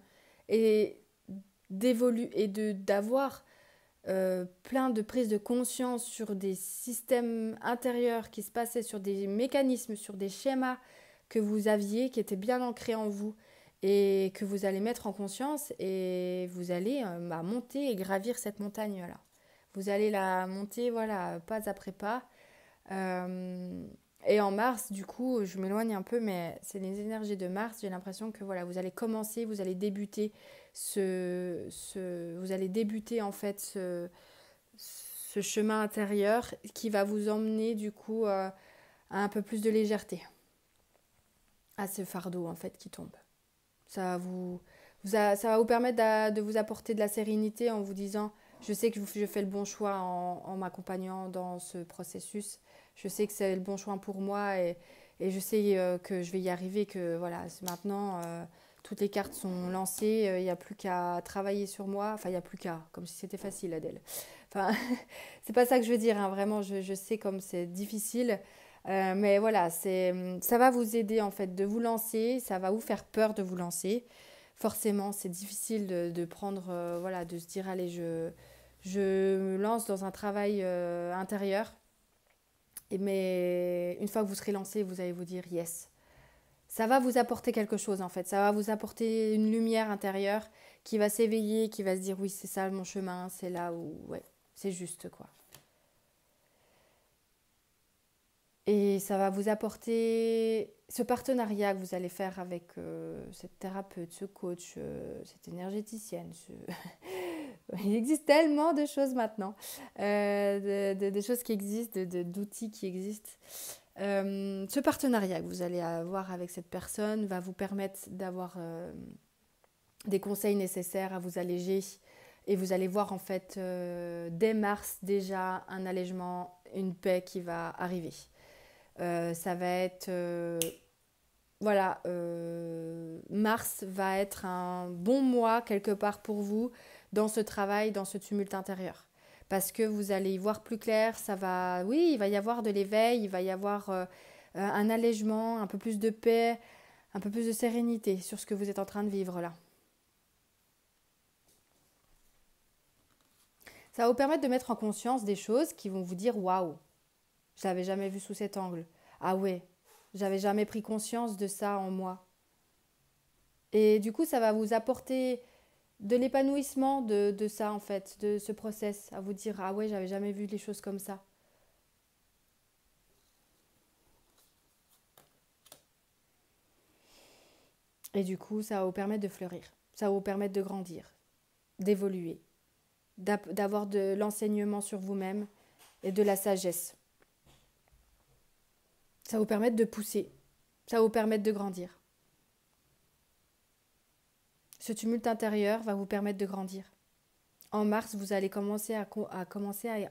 et d'évoluer et de d'avoir plein de prises de conscience sur des systèmes intérieurs qui se passaient, sur des mécanismes, sur des schémas que vous aviez, qui étaient bien ancrés en vous et que vous allez mettre en conscience et vous allez monter et gravir cette montagne-là. Vous allez la monter, voilà, pas après pas. Euh, et en mars, du coup, je m'éloigne un peu, mais c'est les énergies de Mars. J'ai l'impression que voilà, vous allez commencer, vous allez débuter vous allez débuter en fait ce chemin intérieur qui va vous emmener du coup à un peu plus de légèreté, à ce fardeau en fait qui tombe. Ça va ça va vous permettre de vous apporter de la sérénité en vous disant je sais que je fais le bon choix en m'accompagnant dans ce processus. Je sais que c'est le bon choix pour moi et je sais que je vais y arriver, que voilà, maintenant toutes les cartes sont lancées, il n'y a plus qu'à travailler sur moi. Enfin, il n'y a plus qu'à, comme si c'était facile, Adèle. Enfin, c'est pas ça que je veux dire, hein. Vraiment, je sais comme c'est difficile. Mais voilà, ça va vous aider en fait de vous lancer, ça va vous faire peur de vous lancer. Forcément, c'est difficile de prendre, voilà, de se dire, allez, je me lance dans un travail intérieur. Mais une fois que vous serez lancé, vous allez vous dire, yes. Ça va vous apporter quelque chose en fait, ça va vous apporter une lumière intérieure qui va s'éveiller, qui va se dire, oui, c'est ça mon chemin, c'est là où, ouais, c'est juste quoi. Et ça va vous apporter ce partenariat que vous allez faire avec cette thérapeute, ce coach, cette énergéticienne. Il existe tellement de choses maintenant, de choses qui existent, d'outils qui existent. Ce partenariat que vous allez avoir avec cette personne va vous permettre d'avoir des conseils nécessaires à vous alléger. Et vous allez voir en fait dès mars déjà un allègement, une paix qui va arriver. Ça va être voilà, mars va être un bon mois quelque part pour vous dans ce travail, dans ce tumulte intérieur. Parce que vous allez y voir plus clair, ça va, oui, il va y avoir de l'éveil, il va y avoir un allègement, un peu plus de paix, un peu plus de sérénité sur ce que vous êtes en train de vivre là. Ça va vous permettre de mettre en conscience des choses qui vont vous dire waouh, je l'avais jamais vu sous cet angle. Ah ouais, j'avais jamais pris conscience de ça en moi. Et du coup, ça va vous apporter de l'épanouissement de ça, en fait, de ce process, à vous dire, ah ouais, j'avais jamais vu les choses comme ça. Et du coup, ça va vous permettre de fleurir, ça va vous permettre de grandir, d'évoluer, d'avoir de l'enseignement sur vous-même et de la sagesse. Ça va vous permettre de pousser, ça va vous permettre de grandir. Ce tumulte intérieur va vous permettre de grandir. En mars, vous allez commencer à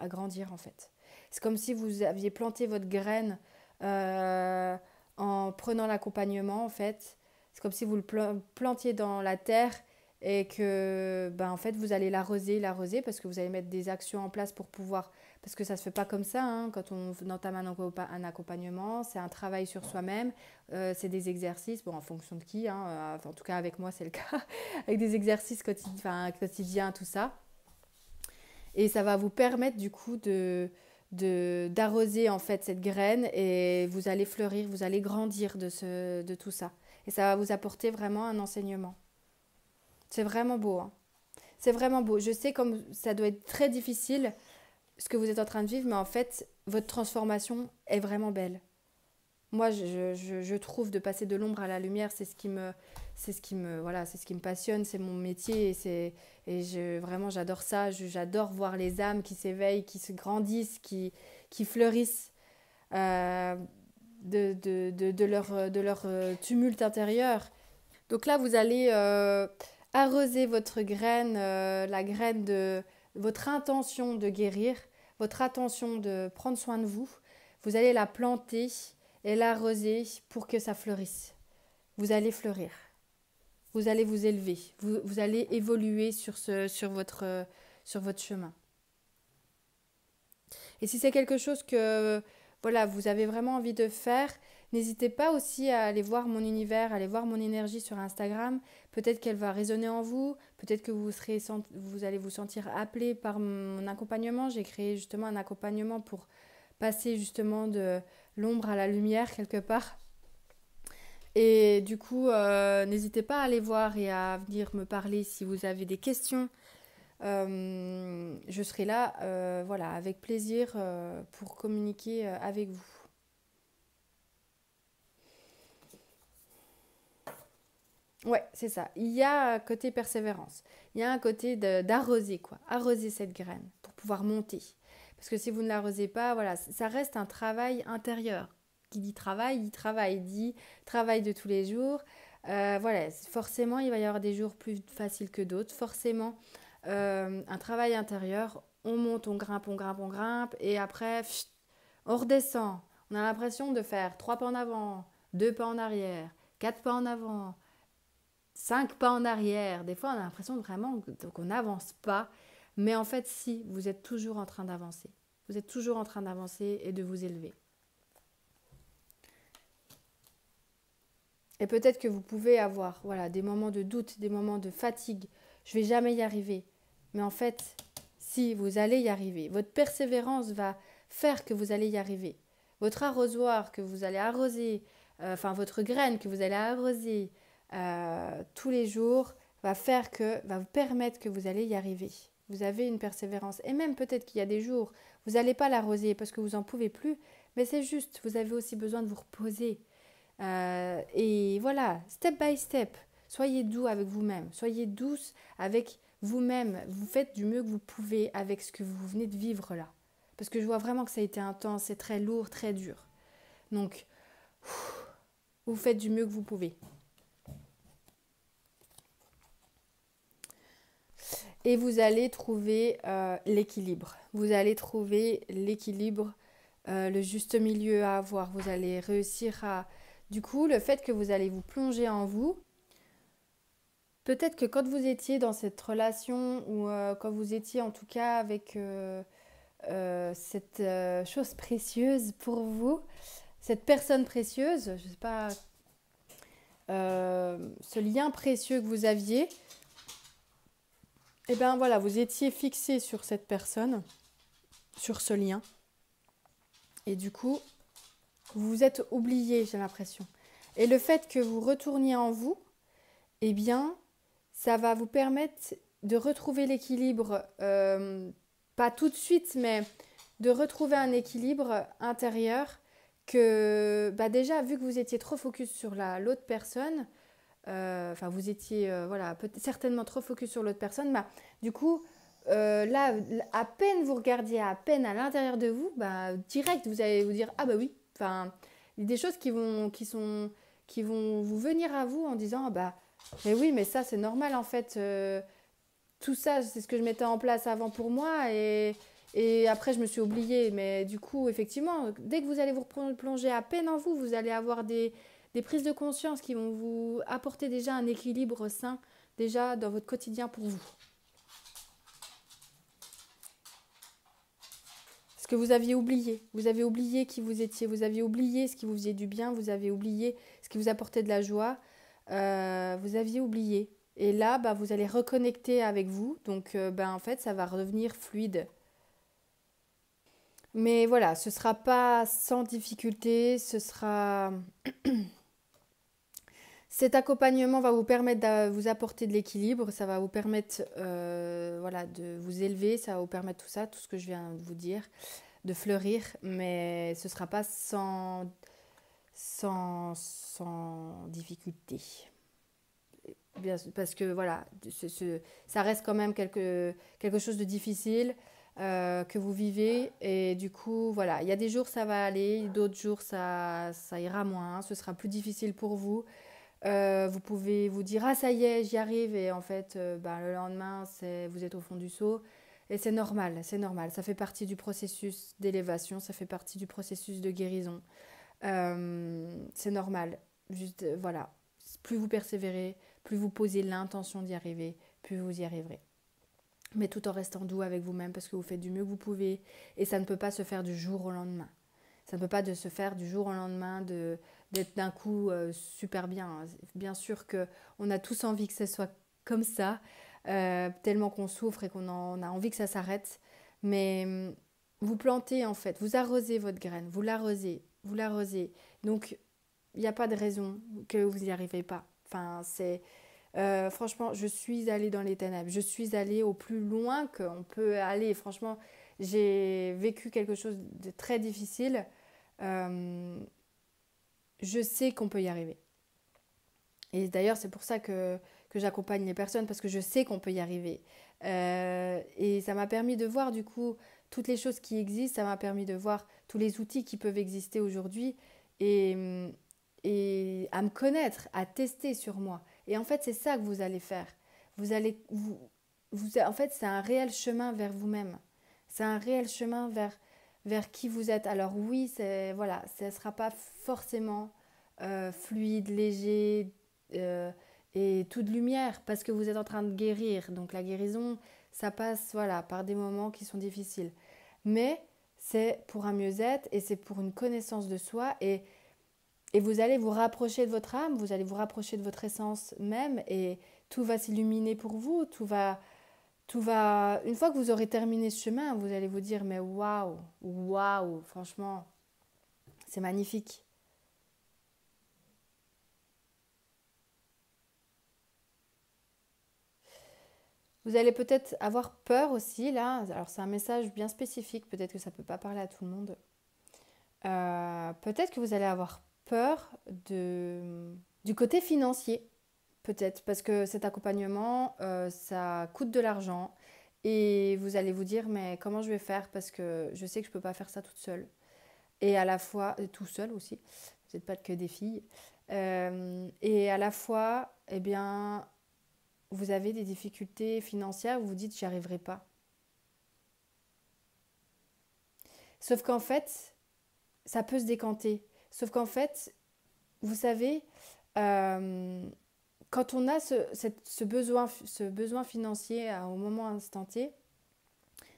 grandir en fait. C'est comme si vous aviez planté votre graine euh, en prenant l'accompagnement en fait. C'est comme si vous le plantiez dans la terre et que en fait vous allez l'arroser parce que vous allez mettre des actions en place pour pouvoir, parce que ça se fait pas comme ça hein, quand on entame un accompagnement, c'est un travail sur soi-même, c'est des exercices, bon en fonction de qui, hein, en tout cas avec moi c'est le cas, avec des exercices quotidiens, tout ça. Et ça va vous permettre du coup d'arroser en fait cette graine et vous allez fleurir, vous allez grandir de tout ça. Et ça va vous apporter vraiment un enseignement. C'est vraiment beau, hein. C'est vraiment beau. Je sais comme ça doit être très difficile ce que vous êtes en train de vivre, mais en fait, votre transformation est vraiment belle. Moi, je trouve de passer de l'ombre à la lumière, voilà, c'est ce qui me passionne, c'est mon métier vraiment j'adore ça. J'adore voir les âmes qui s'éveillent, qui se grandissent, qui fleurissent euh, de leur tumulte intérieur. Donc là, vous allez arroser votre graine, la graine de votre intention de guérir, votre intention de prendre soin de vous. Vous allez la planter et l'arroser pour que ça fleurisse. Vous allez fleurir. Vous allez vous élever. Vous allez évoluer sur votre chemin. Et si c'est quelque chose que voilà, vous avez vraiment envie de faire, n'hésitez pas aussi à aller voir mon univers, à aller voir mon énergie sur Instagram. Peut-être qu'elle va résonner en vous, peut-être que vous allez vous sentir appelé par mon accompagnement. J'ai créé justement un accompagnement pour passer justement de l'ombre à la lumière quelque part. Et du coup, n'hésitez pas à aller voir et à venir me parler si vous avez des questions. Je serai là, voilà, avec plaisir pour communiquer avec vous. Ouais, c'est ça. Il y a un côté persévérance. Il y a un côté d'arroser, quoi. Arroser cette graine pour pouvoir monter. Parce que si vous ne l'arrosez pas, voilà, ça reste un travail intérieur. Qui dit travail, dit travail de tous les jours. Voilà, forcément, il va y avoir des jours plus faciles que d'autres. Forcément, un travail intérieur, on monte, on grimpe, on grimpe, on grimpe. Et après, pfft, on redescend. On a l'impression de faire 3 pas en avant, 2 pas en arrière, 4 pas en avant, 5 pas en arrière. Des fois, on a l'impression vraiment qu'on n'avance pas. Mais en fait, si, vous êtes toujours en train d'avancer. Vous êtes toujours en train d'avancer et de vous élever. Et peut-être que vous pouvez avoir voilà, des moments de doute, des moments de fatigue. Je ne vais jamais y arriver. Mais en fait, si, vous allez y arriver. Votre persévérance va faire que vous allez y arriver. Votre arrosoir que vous allez arroser, enfin votre graine que vous allez arroser tous les jours, va vous permettre que vous allez y arriver. Vous avez une persévérance. Et même peut-être qu'il y a des jours, vous n'allez pas l'arroser parce que vous n'en pouvez plus. Mais c'est juste, vous avez aussi besoin de vous reposer. Et voilà, step by step, soyez doux avec vous-même, soyez douce avec vous-même. Vous faites du mieux que vous pouvez avec ce que vous venez de vivre là. Parce que je vois vraiment que ça a été intense, c'est très lourd, très dur. Donc, vous faites du mieux que vous pouvez. Et vous allez trouver l'équilibre. Vous allez trouver l'équilibre, le juste milieu à avoir. Vous allez réussir à... Du coup, le fait que vous allez vous plonger en vous, peut-être que quand vous étiez dans cette relation ou quand vous étiez en tout cas avec cette chose précieuse pour vous, cette personne précieuse, je ne sais pas, ce lien précieux que vous aviez, et bien voilà, vous étiez fixé sur cette personne, sur ce lien. Et du coup, vous vous êtes oublié, j'ai l'impression. Et le fait que vous retourniez en vous, eh bien, ça va vous permettre de retrouver l'équilibre, pas tout de suite, mais de retrouver un équilibre intérieur que, bah déjà, vu que vous étiez trop focus sur l'autre personne, enfin, vous étiez, voilà, certainement trop focus sur l'autre personne, bah, du coup, là, à peine vous regardiez à peine à l'intérieur de vous, bah, direct, vous allez vous dire, ah bah oui, enfin, il y a des choses qui vont vous venir à vous en disant, ah bah, mais oui, mais ça, c'est normal, en fait, tout ça, c'est ce que je mettais en place avant pour moi, et après, je me suis oubliée, mais du coup, effectivement, dès que vous allez vous plonger à peine en vous, vous allez avoir des prises de conscience qui vont vous apporter déjà un équilibre sain, déjà dans votre quotidien pour vous. Ce que vous avez oublié qui vous étiez, vous avez oublié ce qui vous faisait du bien, vous avez oublié ce qui vous apportait de la joie, vous aviez oublié. Et là, bah, vous allez reconnecter avec vous, donc bah, en fait, ça va redevenir fluide. Mais voilà, ce ne sera pas sans difficulté, ce sera... Cet accompagnement va vous permettre de vous apporter de l'équilibre, ça va vous permettre voilà, de vous élever, ça va vous permettre tout ça, tout ce que je viens de vous dire, de fleurir, mais ce ne sera pas sans difficulté. Bien, parce que voilà, ça reste quand même quelque chose de difficile que vous vivez. Et du coup, voilà, il y a des jours ça va aller, d'autres jours ça ira moins, ce sera plus difficile pour vous. Vous pouvez vous dire, ah ça y est, j'y arrive, et en fait, ben, le lendemain, vous êtes au fond du seau. Et c'est normal, c'est normal. Ça fait partie du processus d'élévation, ça fait partie du processus de guérison. C'est normal. Juste, voilà. Plus vous persévérez, plus vous posez l'intention d'y arriver, plus vous y arriverez. Mais tout en restant doux avec vous-même parce que vous faites du mieux que vous pouvez. Et ça ne peut pas se faire du jour au lendemain. Ça ne peut pas se faire du jour au lendemain d'être d'un coup super bien. Bien sûr qu'on a tous envie que ce soit comme ça, tellement qu'on souffre et qu'on a envie que ça s'arrête. Mais vous plantez en fait, vous arrosez votre graine, vous l'arrosez, vous l'arrosez. Donc il n'y a pas de raison que vous n'y arrivez pas. Enfin, franchement, je suis allée dans les ténèbres. Je suis allée au plus loin qu'on peut aller. Franchement, j'ai vécu quelque chose de très difficile. Euh, je sais qu'on peut y arriver. Et d'ailleurs, c'est pour ça que j'accompagne les personnes, parce que je sais qu'on peut y arriver. Et ça m'a permis de voir, du coup, toutes les choses qui existent. Ça m'a permis de voir tous les outils qui peuvent exister aujourd'hui. Et, et à me connaître, à tester sur moi. Et en fait, c'est ça que vous allez faire. Vous allez, en fait, c'est un réel chemin vers vous-même. C'est un réel chemin vers qui vous êtes. Alors oui, voilà, ça ne sera pas forcément fluide, léger et tout de lumière parce que vous êtes en train de guérir. Donc la guérison, ça passe voilà, par des moments qui sont difficiles. Mais c'est pour un mieux-être et c'est pour une connaissance de soi et vous allez vous rapprocher de votre âme, vous allez vous rapprocher de votre essence même et tout va s'illuminer pour vous, une fois que vous aurez terminé ce chemin, vous allez vous dire mais waouh, waouh, franchement, c'est magnifique. Vous allez peut-être avoir peur aussi là. Alors c'est un message bien spécifique, peut-être que ça ne peut pas parler à tout le monde. Peut-être que vous allez avoir peur du côté financier. Peut-être parce que cet accompagnement, ça coûte de l'argent et vous allez vous dire mais comment je vais faire parce que je sais que je ne peux pas faire ça toute seule. Et à la fois, tout seul aussi, vous n'êtes pas que des filles. Et à la fois, eh bien, vous avez des difficultés financières, vous vous dites j'y arriverai pas. Sauf qu'en fait, ça peut se décanter. Sauf qu'en fait, vous savez, euh, quand on a ce besoin financier au moment instant T,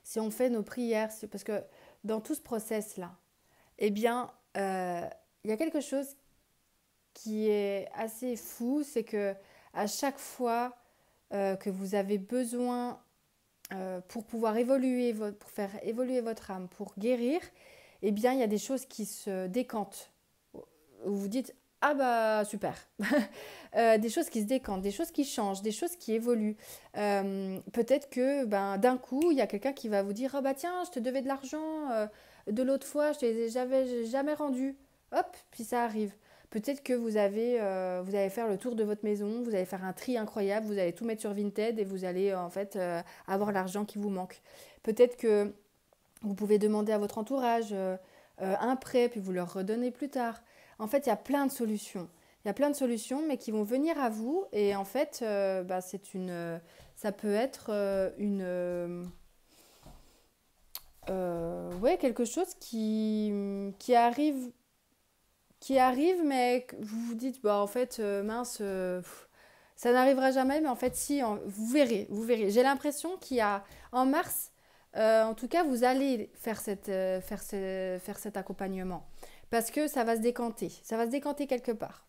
si on fait nos prières, parce que dans tout ce process-là, eh bien, il y a quelque chose qui est assez fou, c'est que à chaque fois que vous avez besoin pour pouvoir pour faire évoluer votre âme, pour guérir, eh bien, il y a des choses qui se décantent. Vous vous dites, ah bah super. Des choses qui se décantent, des choses qui changent, des choses qui évoluent. Peut-être que ben, d'un coup, il y a quelqu'un qui va vous dire, ah bah tiens, je te devais de l'argent de l'autre fois, je te les avais jamais rendu. Hop, puis ça arrive. Peut-être que vous allez faire le tour de votre maison, vous allez faire un tri incroyable, vous allez tout mettre sur Vinted et vous allez en fait avoir l'argent qui vous manque. Peut-être que vous pouvez demander à votre entourage un prêt, puis vous leur redonnez plus tard. En fait, il y a plein de solutions. Il y a plein de solutions, mais qui vont venir à vous. Et en fait, bah, ça peut être ouais, quelque chose qui arrive, mais vous vous dites, bah, en fait, mince, ça n'arrivera jamais, mais en fait, si, vous verrez, vous verrez. J'ai l'impression qu'il y a, en mars, en tout cas, vous allez faire cet accompagnement. Parce que ça va se décanter quelque part.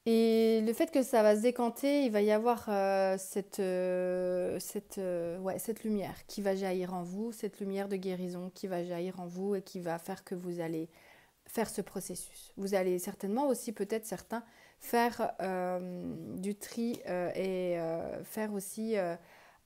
Et le fait que ça va se décanter, il va y avoir ouais, cette lumière qui va jaillir en vous, cette lumière de guérison qui va jaillir en vous et qui va faire que vous allez faire ce processus. Vous allez certainement aussi, peut-être certains, faire du tri et faire aussi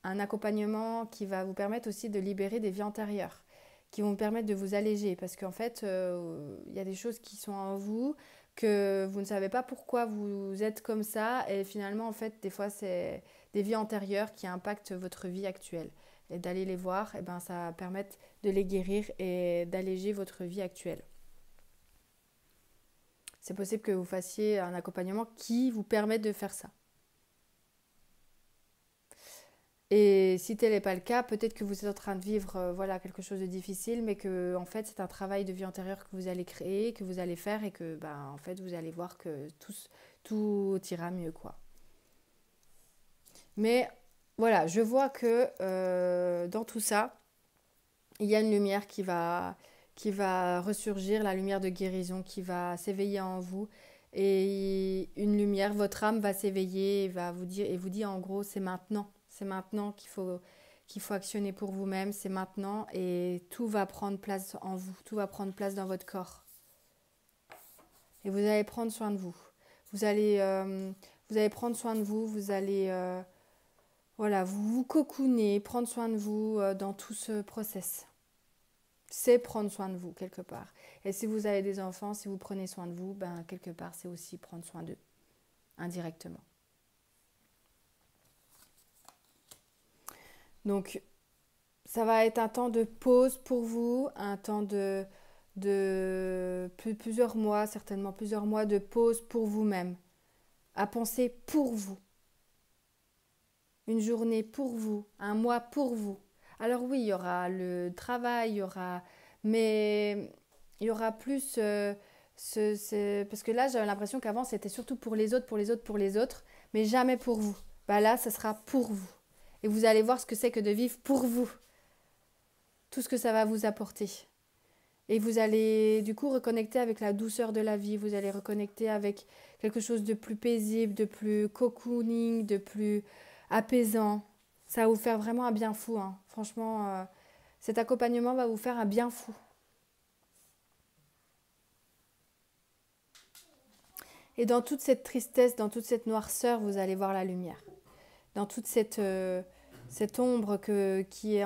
un accompagnement qui va vous permettre aussi de libérer des vies antérieures qui vont permettre de vous alléger. Parce qu'en fait, il y a des choses qui sont en vous que vous ne savez pas pourquoi vous êtes comme ça. Et finalement, en fait, des fois, c'est des vies antérieures qui impactent votre vie actuelle. Et d'aller les voir, eh ben, ça va permettre de les guérir et d'alléger votre vie actuelle. C'est possible que vous fassiez un accompagnement qui vous permette de faire ça. Et si tel n'est pas le cas, peut-être que vous êtes en train de vivre voilà, quelque chose de difficile, mais que en fait c'est un travail de vie antérieure que vous allez créer, que vous allez faire et que ben, en fait vous allez voir que tout ira mieux quoi. Mais voilà, je vois que dans tout ça, il y a une lumière qui va ressurgir, la lumière de guérison qui va s'éveiller en vous. Et une lumière, votre âme va s'éveiller et vous dit en gros, c'est maintenant. C'est maintenant qu'il faut actionner pour vous-même, c'est maintenant. Et tout va prendre place en vous, tout va prendre place dans votre corps. Et vous allez prendre soin de vous. Vous allez prendre soin de vous, vous allez voilà, vous cocooner, prendre soin de vous dans tout ce process. C'est prendre soin de vous quelque part. Et si vous avez des enfants, si vous prenez soin de vous, ben quelque part c'est aussi prendre soin d'eux, indirectement. Donc ça va être un temps de pause pour vous, un temps de plusieurs mois, certainement plusieurs mois de pause pour vous-même, à penser pour vous. Une journée pour vous, un mois pour vous. Alors oui, il y aura le travail, mais il y aura plus parce que là j'avais l'impression qu'avant c'était surtout pour les autres, pour les autres, pour les autres, mais jamais pour vous. Bah là, ce sera pour vous. Et vous allez voir ce que c'est que de vivre pour vous. Tout ce que ça va vous apporter. Et vous allez du coup reconnecter avec la douceur de la vie, vous allez reconnecter avec quelque chose de plus paisible, de plus cocooning, de plus apaisant. Ça va vous faire vraiment un bien fou. Hein. Franchement, cet accompagnement va vous faire un bien fou. Et dans toute cette tristesse, dans toute cette noirceur, vous allez voir la lumière. Dans toute cette ombre qui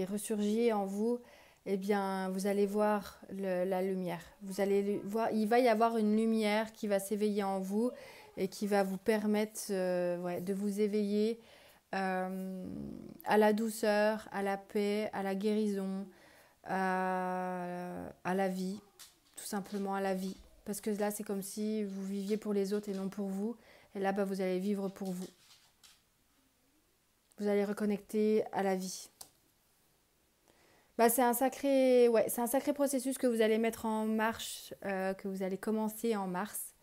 ressurgit en vous, eh bien, vous allez voir la lumière. Vous allez voir, il va y avoir une lumière qui va s'éveiller en vous et qui va vous permettre de vous éveiller à la douceur, à la paix, à la guérison, à la vie, tout simplement à la vie. Parce que là, c'est comme si vous viviez pour les autres et non pour vous. Et là, vous allez vivre pour vous. Vous allez reconnecter à la vie. C'est un sacré processus que vous allez mettre en marche, que vous allez commencer en mars.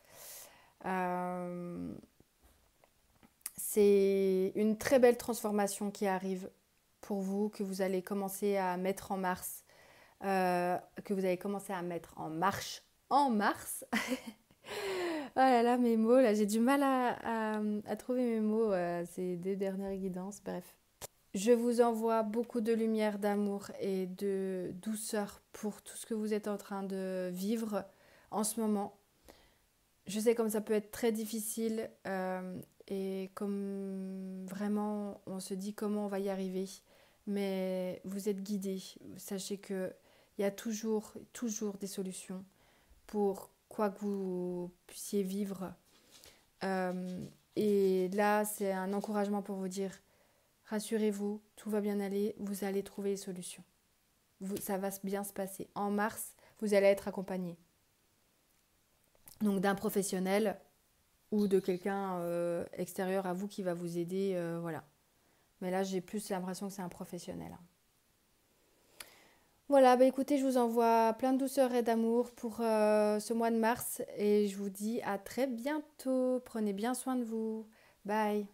C'est une très belle transformation qui arrive pour vous, que vous allez commencer à mettre en mars, que vous allez commencer à mettre en marche en mars. Oh là là, mes mots, là, j'ai du mal à trouver mes mots ces 2 dernières guidances, bref. Je vous envoie beaucoup de lumière, d'amour et de douceur pour tout ce que vous êtes en train de vivre en ce moment. Je sais comme ça peut être très difficile et comme vraiment on se dit comment on va y arriver, mais vous êtes guidés. Sachez qu'il y a toujours des solutions pour quoi que vous puissiez vivre. Et là, c'est un encouragement pour vous dire, rassurez-vous, tout va bien aller, vous allez trouver les solutions. Ça va bien se passer. En mars, vous allez être accompagné. Donc d'un professionnel ou de quelqu'un extérieur à vous qui va vous aider, voilà. Mais là, j'ai plus l'impression que c'est un professionnel. Voilà, écoutez, je vous envoie plein de douceur et d'amour pour ce mois de mars et je vous dis à très bientôt. Prenez bien soin de vous. Bye.